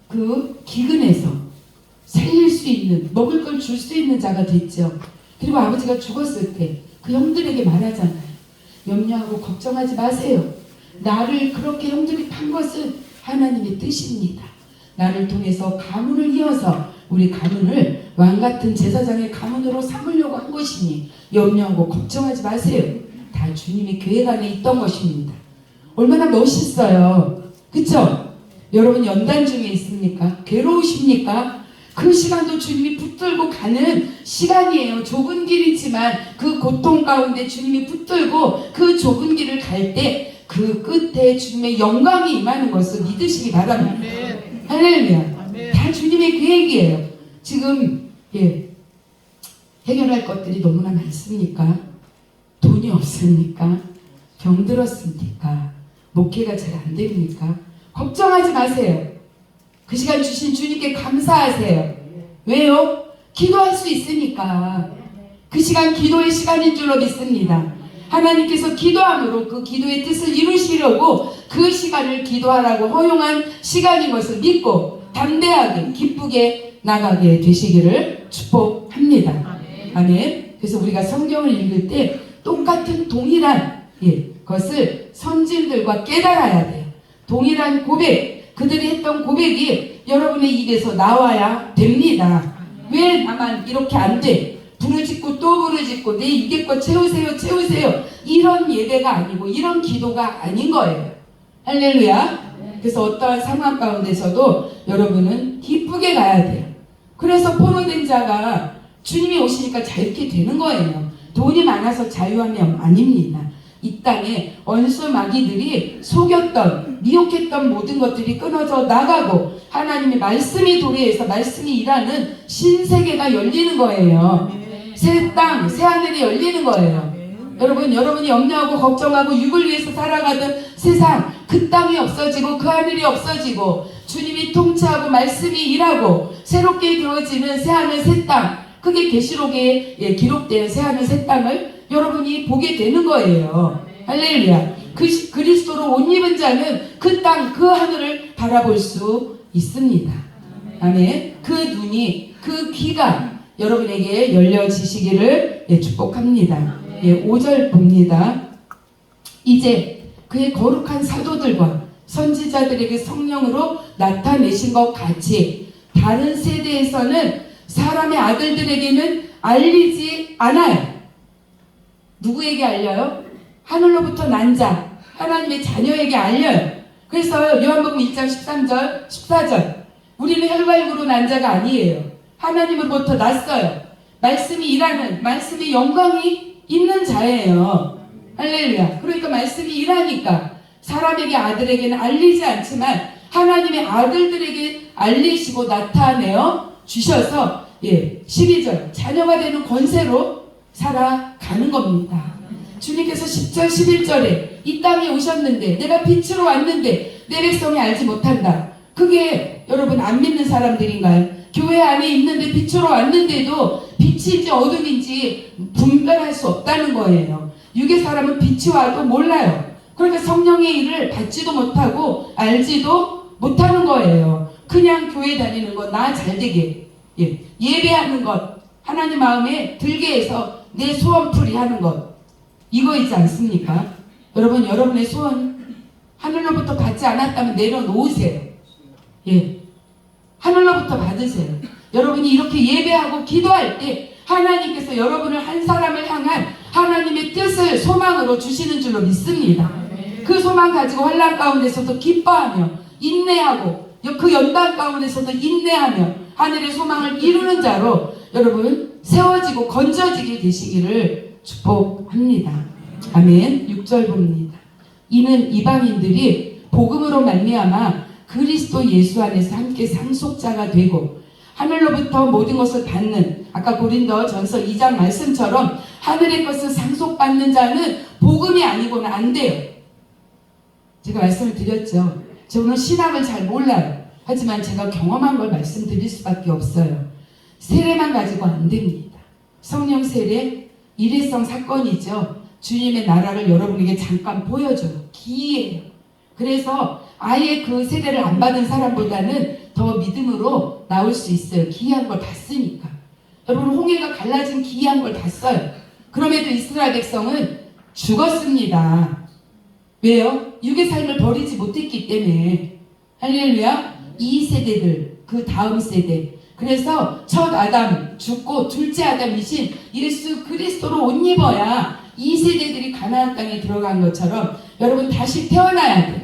그 기근에서 살릴 수 있는, 먹을 걸 줄 수 있는 자가 됐죠. 그리고 아버지가 죽었을 때 그 형들에게 말하잖아요. 염려하고 걱정하지 마세요. 나를 그렇게 형들이 판 것은 하나님의 뜻입니다. 나를 통해서 가문을 이어서 우리 가문을 왕같은 제사장의 가문으로 삼으려고 한 것이니 염려하고 걱정하지 마세요. 다 주님의 계획 안에 있던 것입니다. 얼마나 멋있어요. 그쵸? 여러분 연단 중에 있습니까? 괴로우십니까? 그 시간도 주님이 붙들고 가는 시간이에요. 좁은 길이지만 그 고통 가운데 주님이 붙들고 그 좁은 길을 갈 때 그 끝에 주님의 영광이 임하는 것을 믿으시기 바랍니다. 아멘. 할렐루야. 아멘. 다 주님의 계획이에요. 지금 해결할 것들이 너무나 많습니까? 돈이 없습니까? 병들었습니까? 목회가 잘 안 됩니까? 걱정하지 마세요. 그 시간 주신 주님께 감사하세요. 왜요? 기도할 수 있으니까. 그 시간 기도의 시간인 줄로 믿습니다. 하나님께서 기도함으로 그 기도의 뜻을 이루시려고 그 시간을 기도하라고 허용한 시간인 것을 믿고 담대하게 기쁘게 나가게 되시기를 축복합니다. 아멘. 그래서 우리가 성경을 읽을 때 똑같은 동일한 것을 선진들과 깨달아야 돼요. 동일한 고백, 그들이 했던 고백이 여러분의 입에서 나와야 됩니다. 왜 나만 이렇게 안 돼? 부르짖고 또 부르짖고 내 입에껏 채우세요 채우세요 이런 예배가 아니고 이런 기도가 아닌 거예요. 할렐루야. 그래서 어떠한 상황 가운데서도 여러분은 기쁘게 가야 돼요. 그래서 포로된 자가 주님이 오시니까 자유케 되는 거예요. 돈이 많아서 자유함이 아닙니다. 이 땅에 원수 마귀들이 속였던 미혹했던 모든 것들이 끊어져 나가고 하나님의 말씀이 도래해서 말씀이 일하는 신세계가 열리는 거예요. 새 땅, 새 하늘이 열리는 거예요. 여러분이 염려하고 걱정하고 육을 위해서 살아가던 세상, 그 땅이 없어지고 그 하늘이 없어지고 주님이 통치하고 말씀이 일하고 새롭게 되어지는 새 하늘 새 땅, 그게 계시록에 기록된 새 하늘 새 땅을 여러분이 보게 되는 거예요. 할렐루야. 그리스도로 옷 입은 자는 그 땅, 그 하늘을 바라볼 수 있습니다. 아멘. 그 눈이, 그 귀가 여러분에게 열려지시기를 축복합니다. 5절 봅니다. 이제 그의 거룩한 사도들과 선지자들에게 성령으로 나타내신 것 같이 다른 세대에서는 사람의 아들들에게는 알리지 않아요. 누구에게 알려요? 하늘로부터 난 자, 하나님의 자녀에게 알려요. 그래서 요한복음 1장 13절, 14절 우리는 혈발구로 난 자가 아니에요. 하나님으로부터 났어요. 말씀이 일하는, 말씀의 영광이 있는 자예요. 할렐루야. 그러니까 말씀이 일하니까 사람에게 아들에게는 알리지 않지만 하나님의 아들들에게 알리시고 나타내어 주셔서 12절 자녀가 되는 권세로 살아가는 겁니다. 주님께서 10절 11절에 이 땅에 오셨는데 내가 빛으로 왔는데 내 백성이 알지 못한다. 그게 여러분 안 믿는 사람들인가요? 교회 안에 있는데 빛으로 왔는데도 빛인지 어둠인지 분별할 수 없다는 거예요. 육의 사람은 빛이 와도 몰라요. 그러니까 성령의 일을 받지도 못하고 알지도 못하는 거예요. 그냥 교회 다니는 것, 나 잘되게 예배하는 것, 하나님 마음에 들게 해서 내 소원풀이 하는 것, 이거이지 않습니까? 여러분, 여러분의 소원 하늘로부터 받지 않았다면 내려놓으세요. 하늘로부터 받으세요. 여러분이 이렇게 예배하고 기도할 때 하나님께서 여러분을 한 사람을 향한 하나님의 뜻을 소망으로 주시는 줄로 믿습니다. 그 소망 가지고 환난 가운데서도 기뻐하며 인내하고 그 연단 가운데서도 인내하며 하늘의 소망을 이루는 자로 여러분 세워지고 건져지게 되시기를 축복합니다. 아멘. 6절 봅니다. 이는 이방인들이 복음으로 말미암아 그리스도 예수 안에서 함께 상속자가 되고 하늘로부터 모든 것을 받는 아까 고린도 전서 2장 말씀처럼 하늘의 것을 상속받는 자는 복음이 아니고는 안 돼요. 제가 말씀을 드렸죠. 저는 신학을 잘 몰라요. 하지만 제가 경험한 걸 말씀드릴 수밖에 없어요. 세례만 가지고 안 됩니다. 성령 세례 일회성 사건이죠. 주님의 나라를 여러분에게 잠깐 보여줘요. 기이해요. 그래서 아예 그 세례를 안 받은 사람보다는 더 믿음으로 나올 수 있어요. 기이한 걸 봤으니까. 여러분, 홍해가 갈라진 기이한 걸 봤어요. 그럼에도 이스라엘 백성은 죽었습니다. 왜요? 육의 삶을 버리지 못했기 때문에. 할렐루야. 이 세대들, 그 다음 세대. 그래서 첫 아담 죽고 둘째 아담이신 예수 그리스도로 옷 입어야 이 세대들이 가나안 땅에 들어간 것처럼 여러분 다시 태어나야 돼요.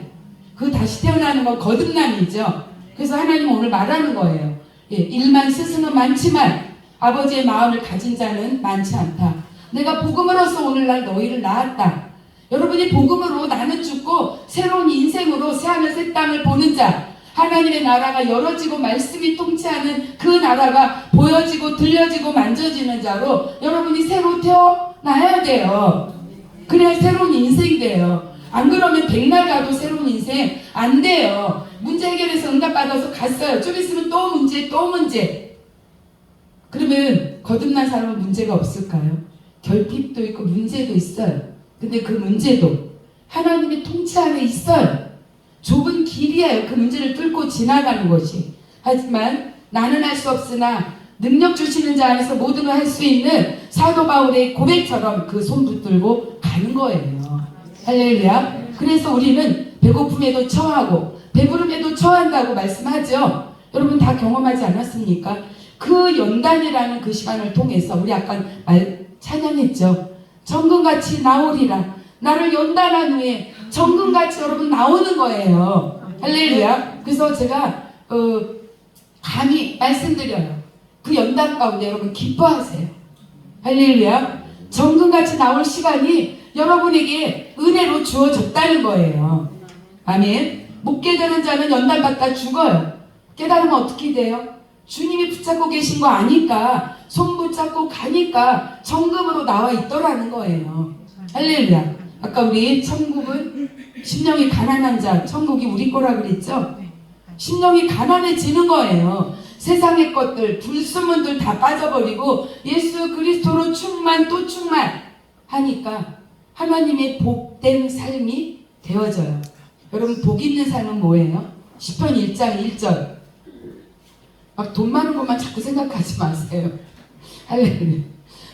그 다시 태어나는 건 거듭남이죠. 그래서 하나님은 오늘 말하는 거예요. 일만 스승은 많지만 아버지의 마음을 가진 자는 많지 않다. 내가 복음으로서 오늘날 너희를 낳았다. 여러분이 복음으로 나는 죽고 새로운 인생으로 새하늘 새 땅을 보는 자, 하나님의 나라가 열어지고 말씀이 통치하는 그 나라가 보여지고 들려지고 만져지는 자로 여러분이 새로 태어나야 돼요. 그래야 새로운 인생이 돼요. 안 그러면 백날 가도 새로운 인생 안 돼요. 문제 해결해서 응답받아서 갔어요. 좀 있으면 또 문제. 그러면 거듭난 사람은 문제가 없을까요? 결핍도 있고 문제도 있어요. 근데 그 문제도 하나님의 통치 안에 있어요. 좁은 길이에요. 그 문제를 뚫고 지나가는 것이. 하지만 나는 할 수 없으나 능력 주시는 자 안에서 모든 걸 할 수 있는 사도 바울의 고백처럼 그 손 붙들고 가는 거예요. 할렐루야. 그래서 우리는 배고픔에도 처하고 배부름에도 처한다고 말씀하죠. 여러분 다 경험하지 않았습니까? 그 연단이라는 그 시간을 통해서 우리 아까 찬양했죠. 정금같이 나오리라. 나를 연단한 후에 정금같이 여러분 나오는 거예요. 할렐루야. 그래서 제가 감히 말씀드려요. 그 연단 가운데 여러분 기뻐하세요. 할렐루야. 정금같이 나올 시간이 여러분에게 은혜로 주어졌다는 거예요. 아멘. 못 깨달은 자는 연단받다 죽어요. 깨달으면 어떻게 돼요? 주님이 붙잡고 계신 거 아니까, 손 붙잡고 가니까 정금으로 나와 있더라는 거예요. 할렐루야. 아까 우리 천국은 심령이 가난한 자, 천국이 우리 거라 그랬죠? 심령이 가난해지는 거예요. 세상의 것들, 불순물들 다 빠져버리고 예수 그리스도로 충만 또 충만 하니까 하나님의 복된 삶이 되어져요. 여러분 복 있는 삶은 뭐예요? 시편 1장 1절. 막 돈 많은 것만 자꾸 생각하지 마세요. 할렐루야.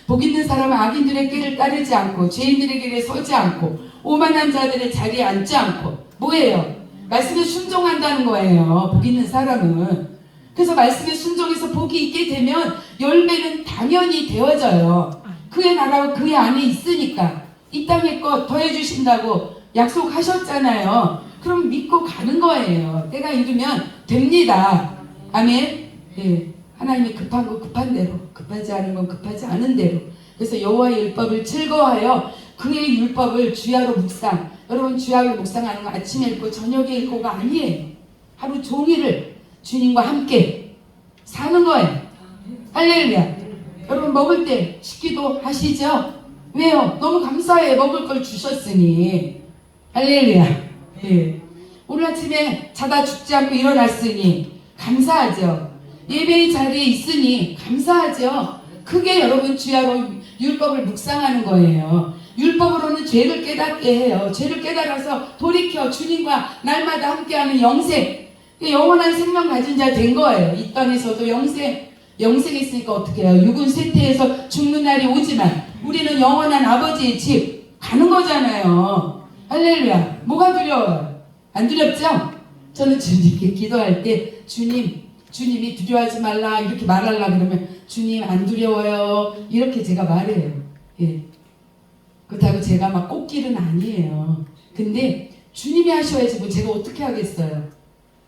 복 있는 사람은 악인들의 길을 따르지 않고 죄인들의 길에 서지 않고 오만한 자들의 자리에 앉지 않고 뭐예요? 말씀에 순종한다는 거예요. 복 있는 사람은. 그래서 말씀에 순종해서 복이 있게 되면 열매는 당연히 되어져요. 그의 나라가 그의 안에 있으니까 이 땅의 것 더해주신다고 약속하셨잖아요. 그럼 믿고 가는 거예요. 때가 이르면 됩니다. 아멘. 예, 하나님이 급한 거 급한 대로, 급하지 않은 건 급하지 않은 대로. 그래서 여호와의 율법을 즐거워하여 그의 율법을 주야로 묵상. 여러분 주야로 묵상하는 거 아침에 읽고 저녁에 읽고가 아니에요. 하루 종일을 주님과 함께 사는 거예요. 할렐루야. 여러분 먹을 때 식기도 하시죠? 왜요? 너무 감사해. 먹을 걸 주셨으니. 할렐루야. 예. 오늘 아침에 자다 죽지 않고 일어났으니 감사하죠. 예배의 자리에 있으니 감사하죠. 크게 여러분 주야로 율법을 묵상하는 거예요. 율법으로는 죄를 깨닫게 해요. 죄를 깨달아서 돌이켜 주님과 날마다 함께하는 영생, 영원한 생명 가진 자 된 거예요. 이 땅에서도 영생이 있으니까 어떻게 해요? 육은 쇠퇴해서 죽는 날이 오지만 우리는 영원한 아버지의 집 가는 거잖아요. 할렐루야. 뭐가 두려워요? 안 두렵죠? 저는 주님께 기도할 때 주님이 두려워하지 말라 이렇게 말하려고 그러면 주님 안 두려워요 이렇게 제가 말해요. 예. 그렇다고 제가 막 꽃길은 아니에요. 근데 주님이 하셔야지 뭐 제가 어떻게 하겠어요.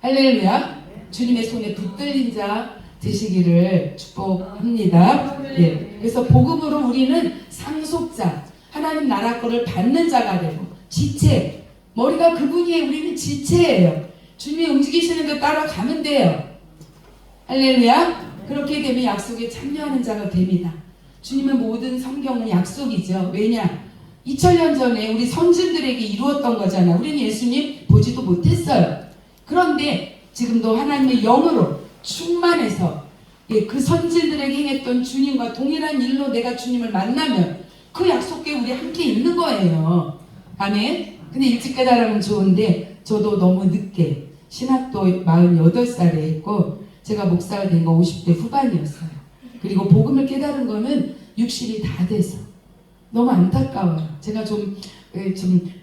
할렐루야. 주님의 손에 붙들린 자 되시기를 축복합니다. 예. 그래서 복음으로 우리는 상속자, 하나님 나라 거를 받는 자가 되고 지체, 머리가 그분이에요. 우리는 지체예요. 주님이 움직이시는 데 따라가면 돼요. 할렐루야. 그렇게 되면 약속에 참여하는 자가 됩니다. 주님의 모든 성경은 약속이죠. 왜냐? 2000년 전에 우리 선진들에게 이루었던 거잖아요. 우리는 예수님 보지도 못했어요. 그런데 지금도 하나님의 영으로 충만해서 그 선진들에게 행했던 주님과 동일한 일로 내가 주님을 만나면 그 약속에 우리 함께 있는 거예요. 아멘. 근데 일찍 깨달으면 좋은데 저도 너무 늦게 신학도 48살에 했고 제가 목사가 된 거 50대 후반이었어요. 그리고 복음을 깨달은 거는 60이 다 돼서 너무 안타까워요. 제가 좀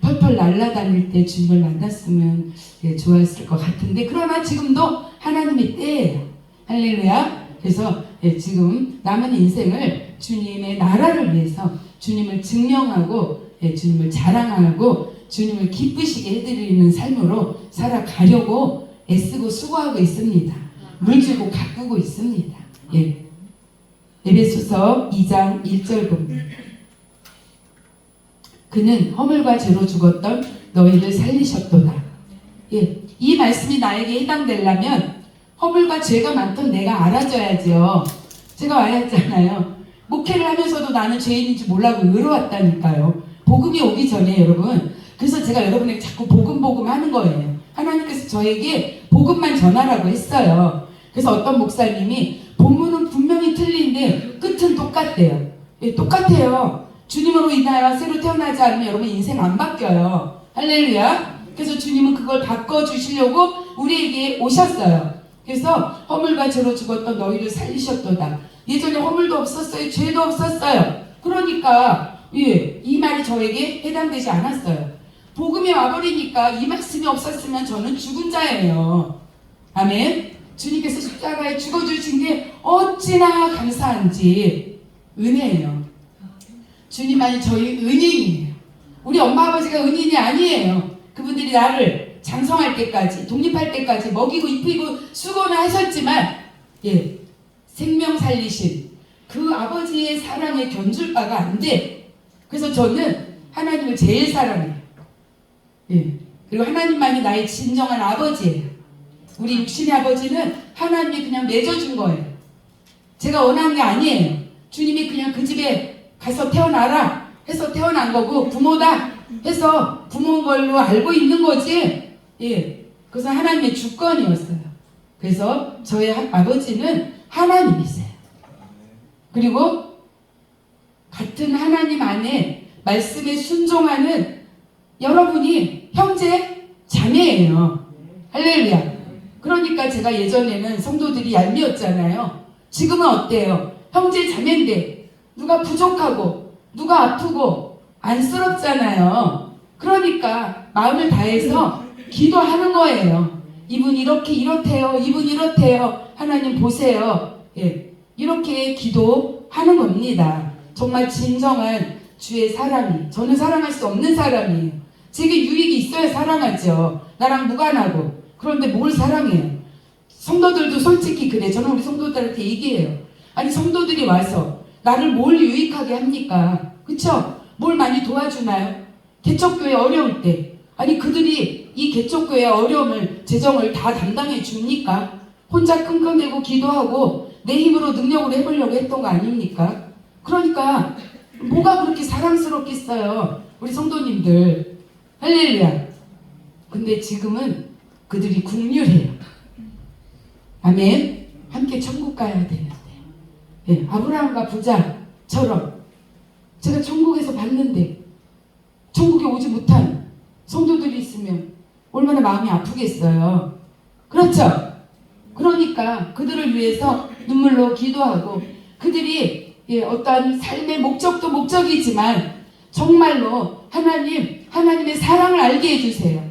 펄펄 날아다닐 때 주님을 만났으면 좋았을 것 같은데 그러나 지금도 하나님의 때예요. 할렐루야. 그래서 지금 남은 인생을 주님의 나라를 위해서 주님을 증명하고 주님을 자랑하고 주님을 기쁘시게 해드리는 삶으로 살아가려고 애쓰고 수고하고 있습니다. 물주고 가꾸고 있습니다. 에베소서 2장 1절 봅니다. 그는 허물과 죄로 죽었던 너희를 살리셨도다. 이 말씀이 나에게 해당되려면 허물과 죄가 많던 내가 알아줘야죠. 제가 말했잖아요. 목회를 하면서도 나는 죄인인지 몰라고 의로웠다니까요. 복음이 오기 전에 여러분. 그래서 제가 여러분에게 자꾸 복음 하는 거예요. 하나님께서 저에게 복음만 전하라고 했어요. 그래서 어떤 목사님이 본문은 분명히 틀린데 끝은 똑같대요. 똑같아요. 주님으로 인하여 새로 태어나지 않으면 여러분 인생 안 바뀌어요. 할렐루야. 그래서 주님은 그걸 바꿔주시려고 우리에게 오셨어요. 그래서 허물과 죄로 죽었던 너희를 살리셨도다. 예전에 허물도 없었어요. 죄도 없었어요. 그러니까 이 말이 저에게 해당되지 않았어요. 복음이 와버리니까 이 말씀이 없었으면 저는 죽은 자예요. 아멘. 주님께서 십자가에 죽어주신 게 어찌나 감사한지 은혜예요. 주님만이 저희 은인이에요. 우리 엄마 아버지가 은인이 아니에요. 그분들이 나를 장성할 때까지 독립할 때까지 먹이고 입히고 수고는 하셨지만 생명 살리신 그 아버지의 사랑에 견줄 바가 안 돼. 그래서 저는 하나님을 제일 사랑해요. 그리고 하나님만이 나의 진정한 아버지예요. 우리 육신의 아버지는 하나님이 그냥 맺어준 거예요. 제가 원한 게 아니에요. 주님이 그냥 그 집에 가서 태어나라 해서 태어난 거고 부모다 해서 부모인 걸로 알고 있는 거지. 그래서 하나님의 주권이었어요. 그래서 저의 아버지는 하나님이세요. 그리고 같은 하나님 안에 말씀에 순종하는 여러분이 형제 자매예요. 할렐루야. 그러니까 제가 예전에는 성도들이 얄미웠잖아요. 지금은 어때요? 형제 자매인데 누가 부족하고 누가 아프고 안쓰럽잖아요. 그러니까 마음을 다해서 기도하는 거예요. 이분 이렇대요. 이분 이렇대요. 하나님 보세요. 이렇게 기도하는 겁니다. 정말 진정한 주의 사랑이, 저는 사랑할 수 없는 사람이에요. 제게 유익이 있어야 사랑하죠. 나랑 무관하고. 그런데 뭘 사랑해요? 성도들도 솔직히 그래. 저는 우리 성도들한테 얘기해요. 아니 성도들이 와서 나를 뭘 유익하게 합니까? 그쵸? 뭘 많이 도와주나요? 개척교회 어려울 때 아니 그들이 이 개척교회의 어려움을 재정을 다 담당해 줍니까? 혼자 끙끙대고 기도하고 내 힘으로 능력으로 해보려고 했던 거 아닙니까? 그러니까 뭐가 그렇게 사랑스럽겠어요. 우리 성도님들 할렐루야. 근데 지금은 그들이 국률해요. 아멘. 함께 천국 가야 되는데 아브라함과 부자처럼 제가 천국에서 봤는데 천국에 오지 못한 성도들이 있으면 얼마나 마음이 아프겠어요. 그렇죠? 그러니까 그들을 위해서 눈물로 기도하고 그들이 어떠한 삶의 목적도 목적이지만 정말로 하나님의 사랑을 알게 해주세요.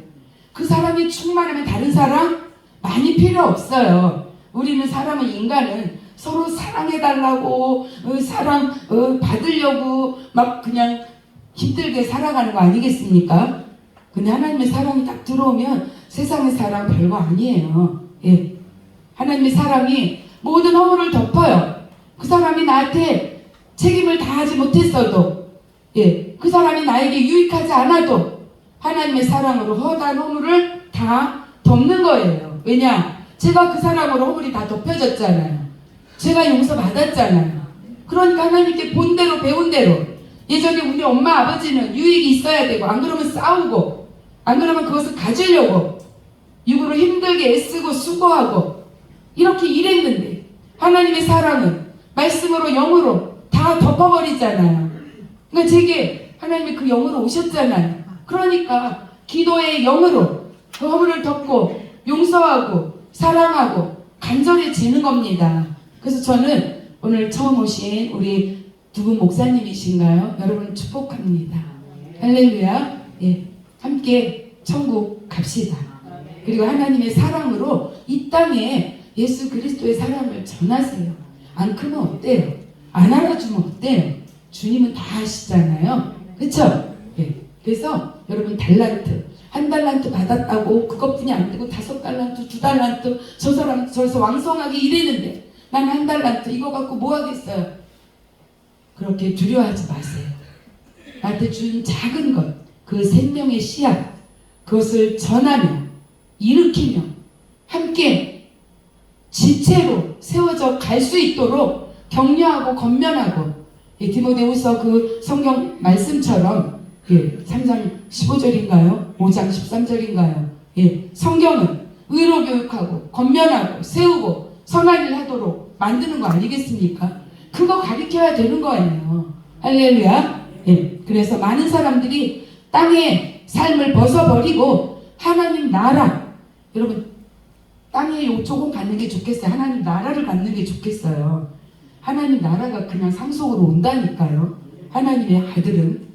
그 사랑이 충만하면 다른 사랑 많이 필요 없어요. 우리는 인간은 서로 사랑해달라고 사랑 받으려고 막 그냥 힘들게 살아가는 거 아니겠습니까? 근데 하나님의 사랑이 딱 들어오면 세상의 사랑 별거 아니에요. 하나님의 사랑이 모든 허물을 덮어요. 그 사람이 나한테 책임을 다하지 못했어도 그 사람이 나에게 유익하지 않아도 하나님의 사랑으로 허다한 허물을 다 덮는 거예요. 왜냐? 제가 그 사랑으로 허물이 다 덮여졌잖아요. 제가 용서받았잖아요. 그러니까 하나님께 본 대로 배운 대로. 예전에 우리 엄마 아버지는 유익이 있어야 되고 안 그러면 싸우고 안 그러면 그것을 가지려고 육으로 힘들게 애쓰고 수고하고 이렇게 일했는데 하나님의 사랑은 말씀으로 영으로 다 덮어버리잖아요. 그러니까 제게 하나님이 그 영으로 오셨잖아요. 그러니까 기도의 영으로 그 허물을 덮고 용서하고 사랑하고 간절해지는 겁니다. 그래서 저는 오늘 처음 오신 우리 두 분 목사님이신가요? 여러분 축복합니다. 할렐루야. 예, 함께 천국 갑시다. 그리고 하나님의 사랑으로 이 땅에 예수 그리스도의 사랑을 전하세요. 안 크면 어때요? 안 알아주면 어때요? 주님은 다 아시잖아요. 그렇죠? 예. 그래서 여러분 달란트 한 달란트 받았다고 그것뿐이 안 되고 5달란트 2달란트 저 사람 저래서 왕성하게 일했는데 난 한 달란트 이거 갖고 뭐 하겠어요? 그렇게 두려워하지 마세요. 나한테 준 작은 것, 그 생명의 씨앗, 그것을 전하며 일으키며 함께 지체로 세워져 갈 수 있도록 격려하고 건면하고 디모데후서 그 성경 말씀처럼 3장 15절인가요? 5장 13절인가요? 성경은 의로 교육하고 건면하고 세우고 선한 일 하도록 만드는 거 아니겠습니까? 그거 가르쳐야 되는 거예요. 할렐루야. 그래서 많은 사람들이 땅의 삶을 벗어버리고 하나님 나라, 여러분 땅에 요쪽은 갖는 게 좋겠어요? 하나님 나라를 갖는 게 좋겠어요? 하나님 나라가 그냥 상속으로 온다니까요. 하나님의 아들은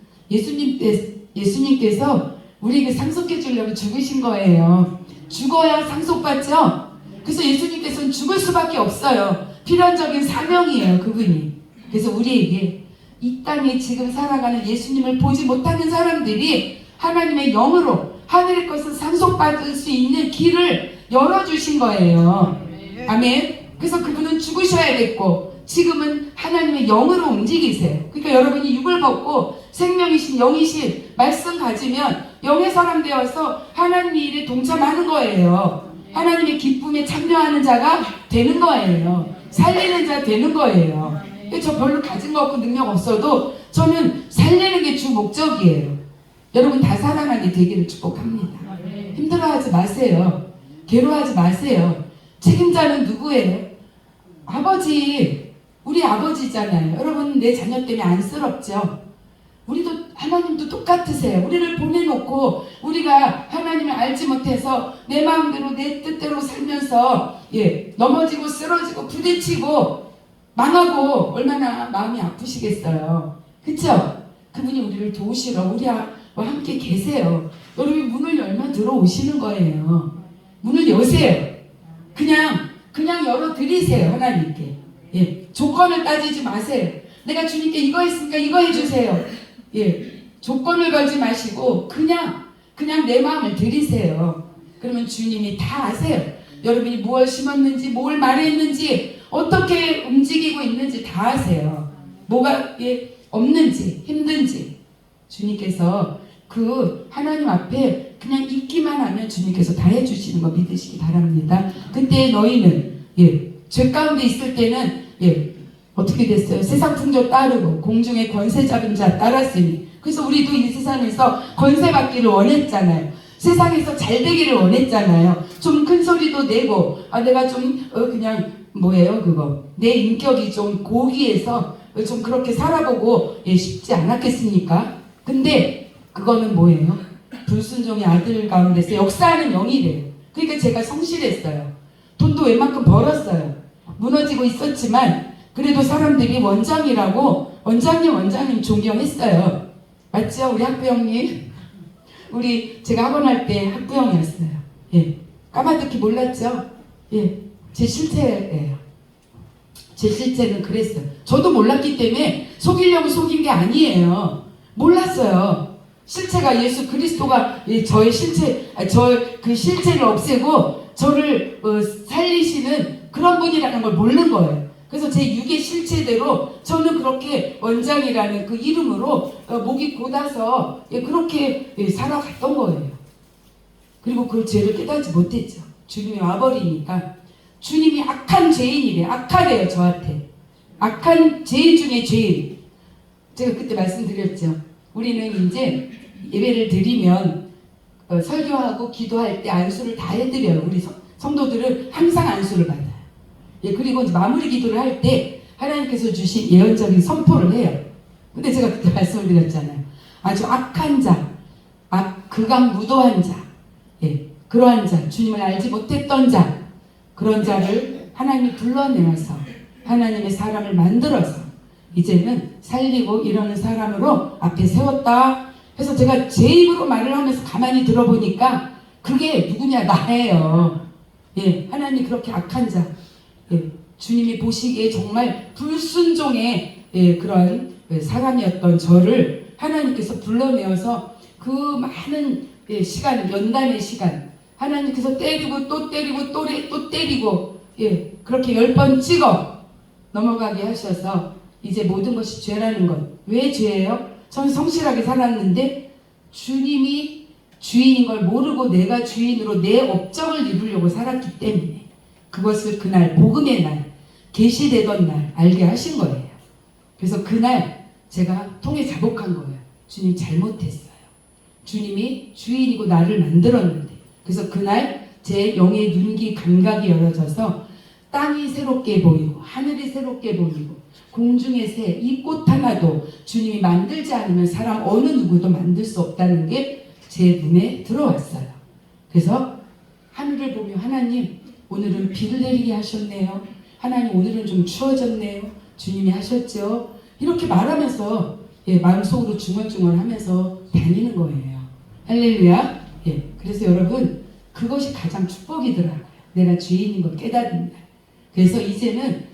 예수님께서 우리에게 상속해 주려고 죽으신 거예요. 죽어야 상속받죠? 그래서 예수님께서는 죽을 수밖에 없어요. 필연적인 사명이에요, 그분이. 그래서 우리에게 이 땅에 지금 살아가는 예수님을 보지 못하는 사람들이 하나님의 영으로 하늘의 것을 상속받을 수 있는 길을 열어주신 거예요. 아멘. 그래서 그분은 죽으셔야겠고 지금은 하나님의 영으로 움직이세요. 그러니까 여러분이 육을 벗고 생명이신 영이신 말씀 가지면 영의 사람 되어서 하나님의 일에 동참하는 거예요. 하나님의 기쁨에 참여하는 자가 되는 거예요. 살리는 자 되는 거예요. 저 별로 가진 거 없고 능력 없어도 저는 살리는 게 주 목적이에요. 여러분 다 살아나게 되기를 축복합니다. 힘들어하지 마세요. 괴로워하지 마세요. 책임자는 누구예요? 아버지, 우리 아버지잖아요. 여러분 내 자녀 때문에 안쓰럽죠? 우리도 하나님도 똑같으세요. 우리를 보내놓고 우리가 하나님을 알지 못해서 내 마음대로 내 뜻대로 살면서 넘어지고 쓰러지고 부딪히고 망하고 얼마나 마음이 아프시겠어요. 그쵸? 그분이 우리를 도우시러 우리와 함께 계세요. 여러분이 문을 열면 들어오시는 거예요. 문을 여세요. 그냥 열어드리세요. 하나님께. 조건을 따지지 마세요. 내가 주님께 이거 했으니까 이거 해주세요. 조건을 걸지 마시고 그냥 내 마음을 드리세요. 그러면 주님이 다 아세요. 여러분이 무엇 심었는지 뭘 말했는지 어떻게 움직이고 있는지 다 아세요. 뭐가 없는지 힘든지 주님께서 그 하나님 앞에 그냥 있기만 하면 주님께서 다 해주시는 거 믿으시기 바랍니다. 그때 너희는 죄 가운데 있을 때는 어떻게 됐어요? 세상 풍조 따르고 공중의 권세 잡은 자 따랐으니. 그래서 우리도 이 세상에서 권세 받기를 원했잖아요. 세상에서 잘 되기를 원했잖아요. 좀 큰 소리도 내고 내가 좀 그냥 뭐예요 그거 내 인격이 좀 고귀해서 좀 그렇게 살아보고 쉽지 않았겠습니까? 근데 그거는 뭐예요? 불순종의 아들 가운데서 역사하는 영이래요. 그러니까 제가 성실했어요. 돈도 웬만큼 벌었어요. 무너지고 있었지만 그래도 사람들이 원장님 존경했어요. 맞죠? 우리 학부형님? 제가 학원할 때 학부형이었어요. 까마득히 몰랐죠? 제 실체예요. 제 실체는 그랬어요. 저도 몰랐기 때문에 속이려고 속인 게 아니에요. 몰랐어요. 실체가 예수 그리스도가 저의 실체, 그 실체를 없애고 저를 살리시는 그런 분이라는 걸 모르는 거예요. 그래서 제 육의 실체대로 저는 그렇게 원장이라는 그 이름으로 목이 곧아서 그렇게 살아갔던 거예요. 그리고 그 죄를 깨닫지 못했죠. 주님이 와버리니까. 주님이 악한 죄인이래. 악하대요 저한테. 악한 죄 중에 죄인. 제가 그때 말씀드렸죠. 우리는 이제 예배를 드리면 설교하고 기도할 때 안수를 다 해드려요. 우리 성도들은 항상 안수를 받아요. 예, 그리고 이제 마무리 기도를 할 때 하나님께서 주신 예언적인 선포를 해요. 근데 제가 그때 말씀을 드렸잖아요. 아주 악한 자, 극악무도한 자, 예, 그러한 자, 주님을 알지 못했던 자, 그런 자를 하나님이 불러내어서 하나님의 사람을 만들어서 이제는 살리고 이러는 사람으로 앞에 세웠다. 그래서 제가 제 입으로 말을 하면서 가만히 들어보니까 그게 누구냐? 나예요. 예, 하나님이 그렇게 악한 자, 예, 주님이 보시기에 정말 불순종의 그런 사람이었던 저를 하나님께서 불러내어서 그 많은 시간, 연단의 시간, 하나님께서 때리고 또 때리고 또 때리고 그렇게 10번 찍어 넘어가게 하셔서 이제 모든 것이 죄라는 것. 왜 죄예요? 저는 성실하게 살았는데 주님이 주인인 걸 모르고 내가 주인으로 내 업적을 이루려고 살았기 때문에 그것을 그날 복음의 날, 계시되던 날 알게 하신 거예요. 그래서 그날 제가 통에 자복한 거예요. 주님 잘못했어요. 주님이 주인이고 나를 만들었는데. 그래서 그날 제 영의 눈기 감각이 열어져서 땅이 새롭게 보이고 하늘이 새롭게 보이고 공중의 새, 이 꽃 하나도 주님이 만들지 않으면 사람 어느 누구도 만들 수 없다는 게 제 눈에 들어왔어요. 그래서 하늘을 보며 하나님 오늘은 비를 내리게 하셨네요. 하나님 오늘은 좀 추워졌네요. 주님이 하셨죠. 이렇게 말하면서 마음속으로 중얼중얼하면서 다니는 거예요. 할렐루야. 그래서 여러분 그것이 가장 축복이더라고요. 내가 주인인 걸 깨닫는 날. 그래서 이제는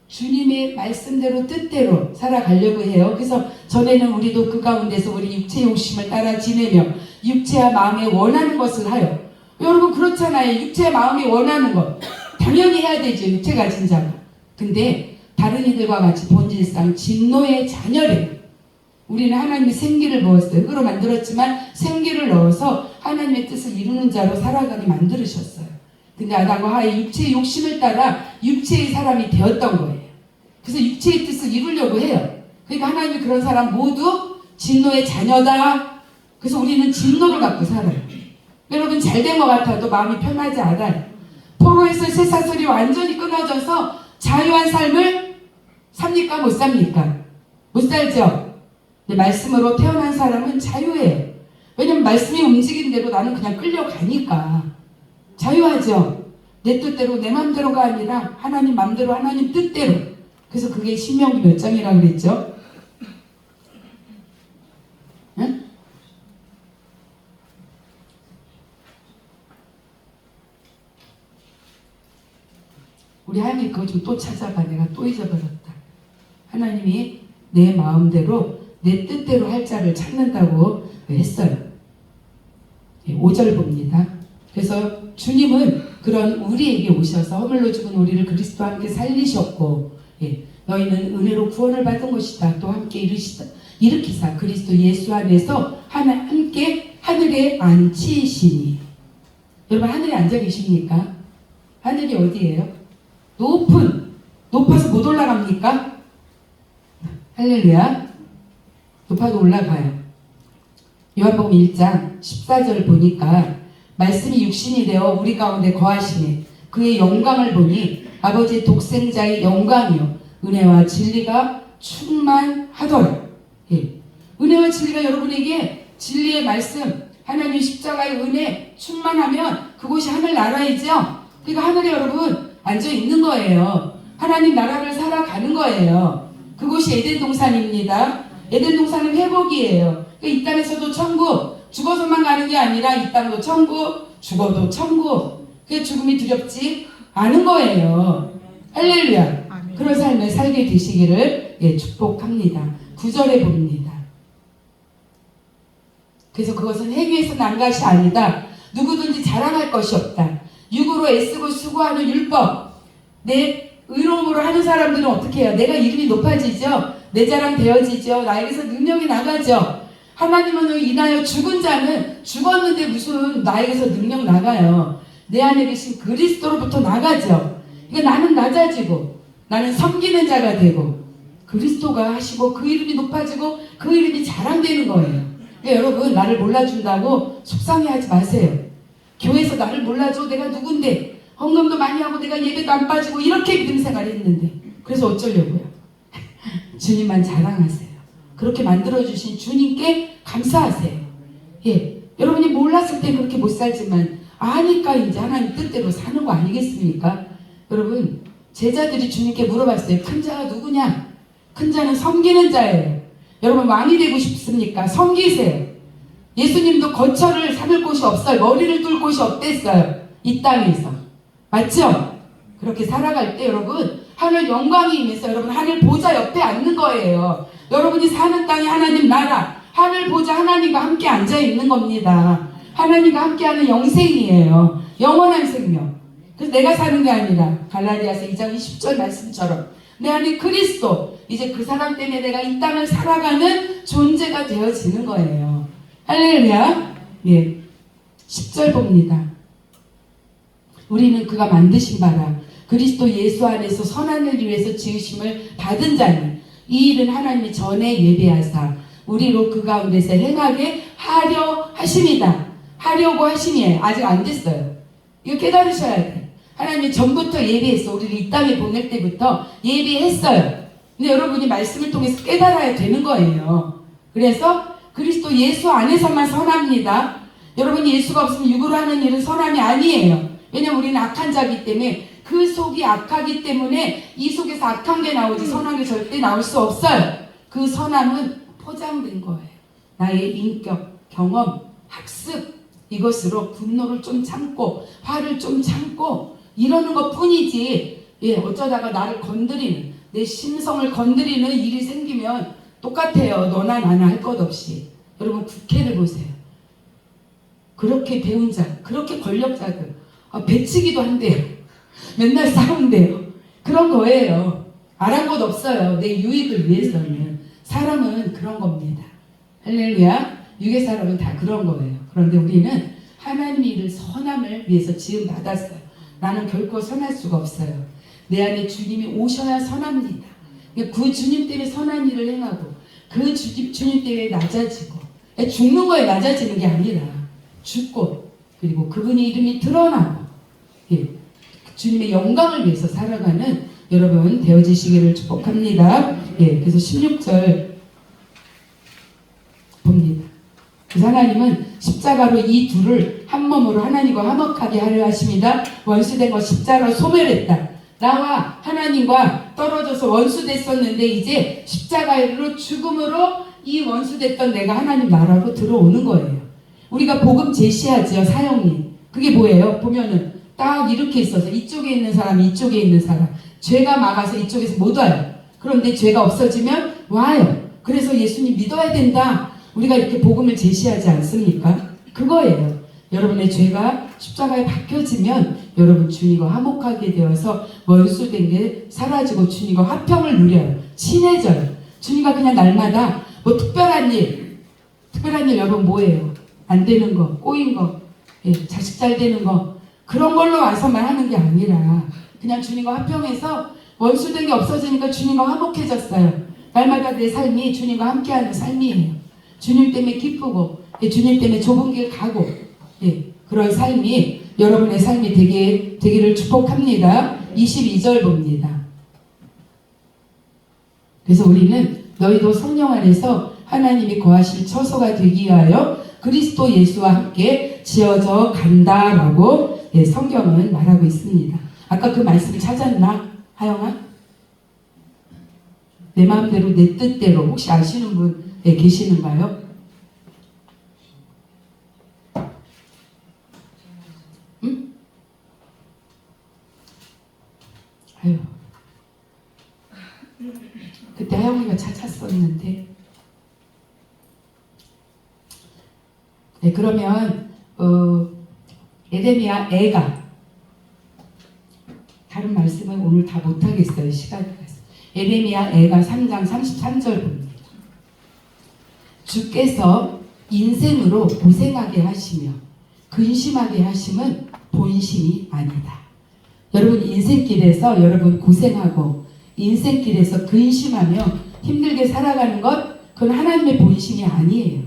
주님의 말씀대로 뜻대로 살아가려고 해요. 그래서 전에는 우리도 그 가운데서 우리 육체 욕심을 따라 지내며 육체와 마음에 원하는 것을 하여. 여러분 그렇잖아요. 육체와 마음이 원하는 것 당연히 해야 되죠. 육체 가진 자가. 근데 다른 이들과 같이 본질상 진노의 자녀래요. 우리는 하나님이 생기를 부었어요. 흙으로 만들었지만 생기를 넣어서 하나님의 뜻을 이루는 자로 살아가게 만들으셨어요. 근데 아담과 하와의 육체의 욕심을 따라 육체의 사람이 되었던 거예요. 그래서 육체의 뜻을 이루려고 해요. 그러니까 하나님이 그런 사람 모두 진노의 자녀다. 그래서 우리는 진노를 갖고 살아요. 여러분 잘된 것 같아도 마음이 편하지 않아요. 포로에서 쇠사슬이 완전히 끊어져서 자유한 삶을 삽니까? 못 삽니까? 못 살죠? 근데 말씀으로 태어난 사람은 자유해요. 왜냐면 말씀이 움직이는 대로 나는 그냥 끌려가니까 자유하죠. 내 뜻대로 내 맘대로가 아니라 하나님 맘대로 하나님 뜻대로. 그래서 그게 신명기 몇 장이라고 그랬죠? 응? 우리 하나님 그거 좀 또 찾아봐. 내가 또 잊어버렸다. 하나님이 내 마음대로 내 뜻대로 할 자를 찾는다고 했어요. 5절 봅니다. 그래서 주님은 그런 우리에게 오셔서 허물로 죽은 우리를 그리스도와 함께 살리셨고 너희는 은혜로 구원을 받은 것이다. 또 함께 일으키사 그리스도 예수 안에서 함께 하늘에 앉히시니. 여러분 하늘에 앉아 계십니까? 하늘이 어디예요? 높아서 못 올라갑니까? 할렐루야. 높아도 올라가요. 요한복음 1장 14절 보니까 말씀이 육신이 되어 우리 가운데 거하시네. 그의 영광을 보니 아버지의 독생자의 영광이요 은혜와 진리가 충만하더라. 은혜와 진리가 여러분에게 진리의 말씀, 하나님 십자가의 은혜 충만하면 그곳이 하늘나라이죠. 그러니까 하늘에 여러분 앉아 있는 거예요. 하나님 나라를 살아가는 거예요. 그곳이 에덴 동산입니다. 에덴 동산은 회복이에요. 그러니까 이 땅에서도 천국, 죽어서만 가는 게 아니라 이 땅도 천국, 죽어도 천국. 그게 죽음이 두렵지 않은 거예요. 할렐루야. 그런 삶을 살게 되시기를 축복합니다. 9절에 봅니다. 그래서 그것은 행위에서 난 것이 아니다. 누구든지 자랑할 것이 없다. 육으로 애쓰고 수고하는 율법. 내 의로움으로 하는 사람들은 어떻게 해요? 내가 이름이 높아지죠. 내 자랑 되어지죠. 나에게서 능력이 나가죠. 하나님은 인하여 죽은 자는 죽었는데 무슨 나에게서 능력 나가요. 내 안에 계신 그리스도로부터 나가죠. 그러니까 나는 낮아지고 나는 섬기는 자가 되고 그리스도가 하시고 그 이름이 높아지고 그 이름이 자랑되는 거예요. 그러니까 여러분 나를 몰라준다고 속상해하지 마세요. 교회에서 나를 몰라줘. 내가 누군데 헌금도 많이 하고 내가 예배도 안 빠지고 이렇게 믿음 생활을 했는데 그래서 어쩌려고요. 주님만 자랑하세요. 그렇게 만들어주신 주님께 감사하세요. 예, 여러분이 몰랐을 때 그렇게 못 살지만 아니까 이제 하나님 뜻대로 사는 거 아니겠습니까? 여러분 제자들이 주님께 물어봤어요. 큰 자가 누구냐? 큰 자는 섬기는 자예요. 여러분 왕이 되고 싶습니까? 섬기세요. 예수님도 거처를 삼을 곳이 없어요. 머리를 둘 곳이 없댔어요. 이 땅에서. 맞죠? 그렇게 살아갈 때 여러분 하늘 영광이 임해서 여러분 하늘 보좌 옆에 앉는 거예요. 여러분이 사는 땅이 하나님 나라 하늘 보좌 하나님과 함께 앉아 있는 겁니다. 하나님과 함께하는 영생이에요. 영원한 생명. 그래서 내가 사는 게 아니라 갈라디아서 2장 20절 말씀처럼 내 안에 그리스도 이제 그 사람 때문에 내가 이 땅을 살아가는 존재가 되어지는 거예요. 할렐루야. 예. 10절 봅니다. 우리는 그가 만드신 바라 그리스도 예수 안에서 선한을 위해서 지으심을 받은 자니 이 일은 하나님이 전에 예비하사 우리로 그 가운데서 행하게 하려 하심이다. 하려고 하심이에요. 아직 안 됐어요. 이거 깨달으셔야 돼요. 하나님이 전부터 예비했어. 우리를 이 땅에 보낼 때부터 예비했어요. 근데 여러분이 말씀을 통해서 깨달아야 되는 거예요. 그래서 그리스도 예수 안에서만 선합니다. 여러분이 예수가 없으면 육으로 하는 일은 선함이 아니에요. 왜냐면 우리는 악한 자이기 때문에 그 속이 악하기 때문에 이 속에서 악한 게 나오지 선한 게 절대 나올 수 없어요. 그 선함은 포장된 거예요. 나의 인격, 경험, 학습 이것으로 분노를 좀 참고 화를 좀 참고 이러는 것 뿐이지 예, 어쩌다가 나를 건드리는 내 심성을 건드리는 일이 생기면 똑같아요. 너나 나나 할 것 없이. 여러분 국회를 보세요. 그렇게 배운 자, 그렇게 권력자들 배치기도 한대요. 맨날 싸운대요. 그런 거예요. 아랑곳 없어요. 내 유익을 위해서는. 사람은 그런 겁니다. 할렐루야. 육의 사람은 다 그런 거예요. 그런데 우리는 하나님의 일을 선함을 위해서 지음 받았어요. 나는 결코 선할 수가 없어요. 내 안에 주님이 오셔야 선합니다. 그 주님 때문에 선한 일을 행하고 그 주님 때문에 낮아지고 죽는 거에 낮아지는 게 아니라 죽고 그리고 그분의 이름이 드러나고 예, 주님의 영광을 위해서 살아가는 여러분 되어지시기를 축복합니다. 예, 그래서 16절 봅니다. 그래서 하나님은 십자가로 이 둘을 한 몸으로 하나님과 화목하게 하려 하십니다. 원수된 것 십자가로 소멸했다. 나와 하나님과 떨어져서 원수됐었는데 이제 십자가로 죽음으로 이 원수됐던 내가 하나님 나라로 들어오는 거예요. 우리가 복음 제시하죠. 사형리. 그게 뭐예요? 보면은 딱 이렇게 있어서 이쪽에 있는 사람이 이쪽에 있는 사람 죄가 막아서 이쪽에서 못 와요. 그런데 죄가 없어지면 와요. 그래서 예수님 믿어야 된다. 우리가 이렇게 복음을 제시하지 않습니까? 그거예요. 여러분의 죄가 십자가에 박혀지면 여러분 주님과 화목하게 되어서 원수된 게 사라지고 주님과 화평을 누려요. 친해져요. 주님과 그냥 날마다 뭐 특별한 일 여러분 뭐예요? 안 되는 거, 꼬인 거, 예, 자식 잘 되는 거 그런 걸로 와서만 하는 게 아니라 그냥 주님과 화평해서 원수된 게 없어지니까 주님과 화목해졌어요. 날마다 내 삶이 주님과 함께하는 삶이에요. 주님 때문에 기쁘고 예, 주님 때문에 좁은 길 가고 예, 그런 삶이 여러분의 삶이 되기를 축복합니다. 22절 봅니다. 그래서 우리는 너희도 성령 안에서 하나님이 거하실 처소가 되기 위하여 그리스도 예수와 함께 지어져 간다라고 예, 성경은 말하고 있습니다. 아까 그 말씀을 찾았나? 하영아? 내 마음대로 내 뜻대로 혹시 아시는 분 계시는가요? 응? 아유. 그때 하영이가 찾았었는데 네, 그러면 에레미야 애가 다른 말씀은 오늘 다 못하겠어요. 시간이 가서. 에레미야 애가 3장 33절 봅니다. 주께서 인생으로 고생하게 하시며 근심하게 하심은 본심이 아니다. 여러분 인생길에서 여러분 고생하고 인생길에서 근심하며 힘들게 살아가는 것, 그건 하나님의 본심이 아니에요.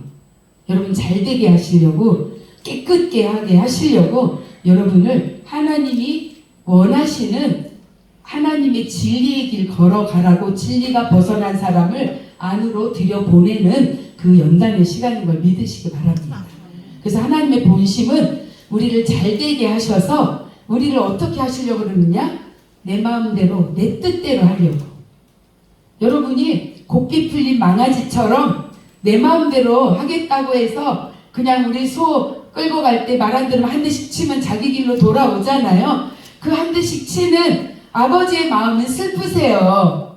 여러분 잘 되게 하시려고, 깨끗게 하게 하시려고 여러분을 하나님이 원하시는 하나님의 진리의 길 걸어가라고, 진리가 벗어난 사람을 안으로 들여보내는 그 연단의 시간인 걸 믿으시기 바랍니다. 그래서 하나님의 본심은 우리를 잘 되게 하셔서 우리를 어떻게 하시려고 그러느냐? 내 마음대로, 내 뜻대로 하려고. 여러분이 고삐 풀린 망아지처럼 내 마음대로 하겠다고 해서 그냥 우리 소 끌고 갈 때 말 안 들으면 한 대씩 치면 자기 길로 돌아오잖아요. 그 한 대씩 치는 아버지의 마음은 슬프세요.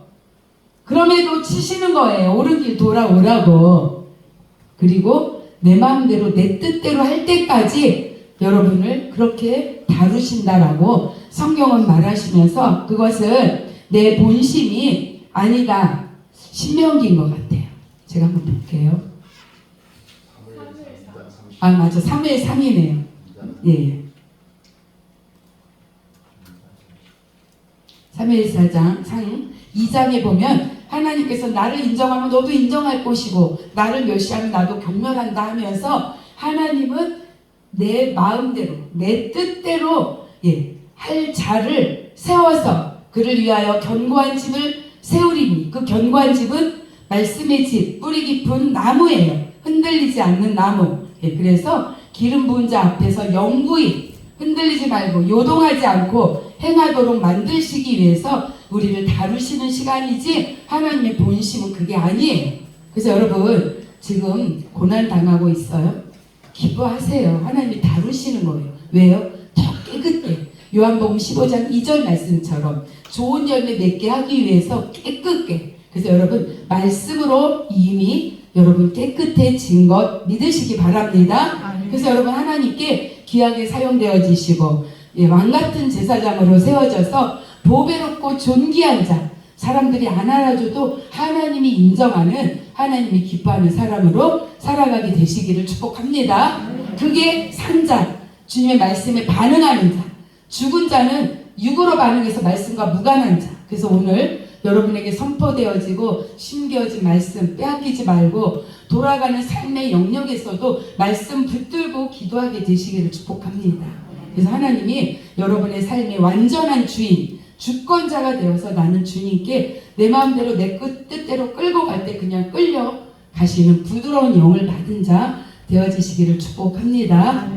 그럼에도 치시는 거예요. 옳은 길 돌아오라고. 그리고 내 마음대로 내 뜻대로 할 때까지 여러분을 그렇게 다루신다라고 성경은 말하시면서 그것은 내 본심이 아니다. 신명기인 것 같아요. 제가 한번 볼게요. 아 맞아, 3회 3이네요. 예. 3회일사장 상 2장에 보면 하나님께서 나를 인정하면 너도 인정할 것이고 나를 멸시하면 나도 경멸한다 하면서 하나님은 내 마음대로, 내 뜻대로 할 자를 세워서 그를 위하여 견고한 집을 세우리니, 그 견고한 집은 말씀의 집, 뿌리 깊은 나무예요. 흔들리지 않는 나무. 그래서 기름 부은 자 앞에서 영구히 흔들리지 말고 요동하지 않고 행하도록 만드시기 위해서 우리를 다루시는 시간이지, 하나님의 본심은 그게 아니에요. 그래서 여러분 지금 고난 당하고 있어요? 기뻐하세요. 하나님이 다루시는 거예요. 왜요? 더 깨끗해. 요한복음 15장 2절 말씀처럼 좋은 열매 맺게 하기 위해서 깨끗게. 그래서 여러분 말씀으로 이미 여러분 깨끗해진 것 믿으시기 바랍니다. 그래서 여러분 하나님께 귀하게 사용되어지시고 왕같은 제사장으로 세워져서 보배롭고 존귀한 자, 사람들이 안 알아줘도 하나님이 인정하는, 하나님이 기뻐하는 사람으로 살아가게 되시기를 축복합니다. 그게 산자, 주님의 말씀에 반응하는 자. 죽은 자는 육으로 반응해서 말씀과 무관한 자. 그래서 오늘 여러분에게 선포되어지고 심겨진 말씀 빼앗기지 말고 돌아가는 삶의 영역에서도 말씀 붙들고 기도하게 되시기를 축복합니다. 그래서 하나님이 여러분의 삶의 완전한 주인, 주권자가 되어서 나는 주님께 내 마음대로 내 뜻대로 끌고 갈 때 그냥 끌려 가시는 부드러운 영을 받은 자 되어지시기를 축복합니다.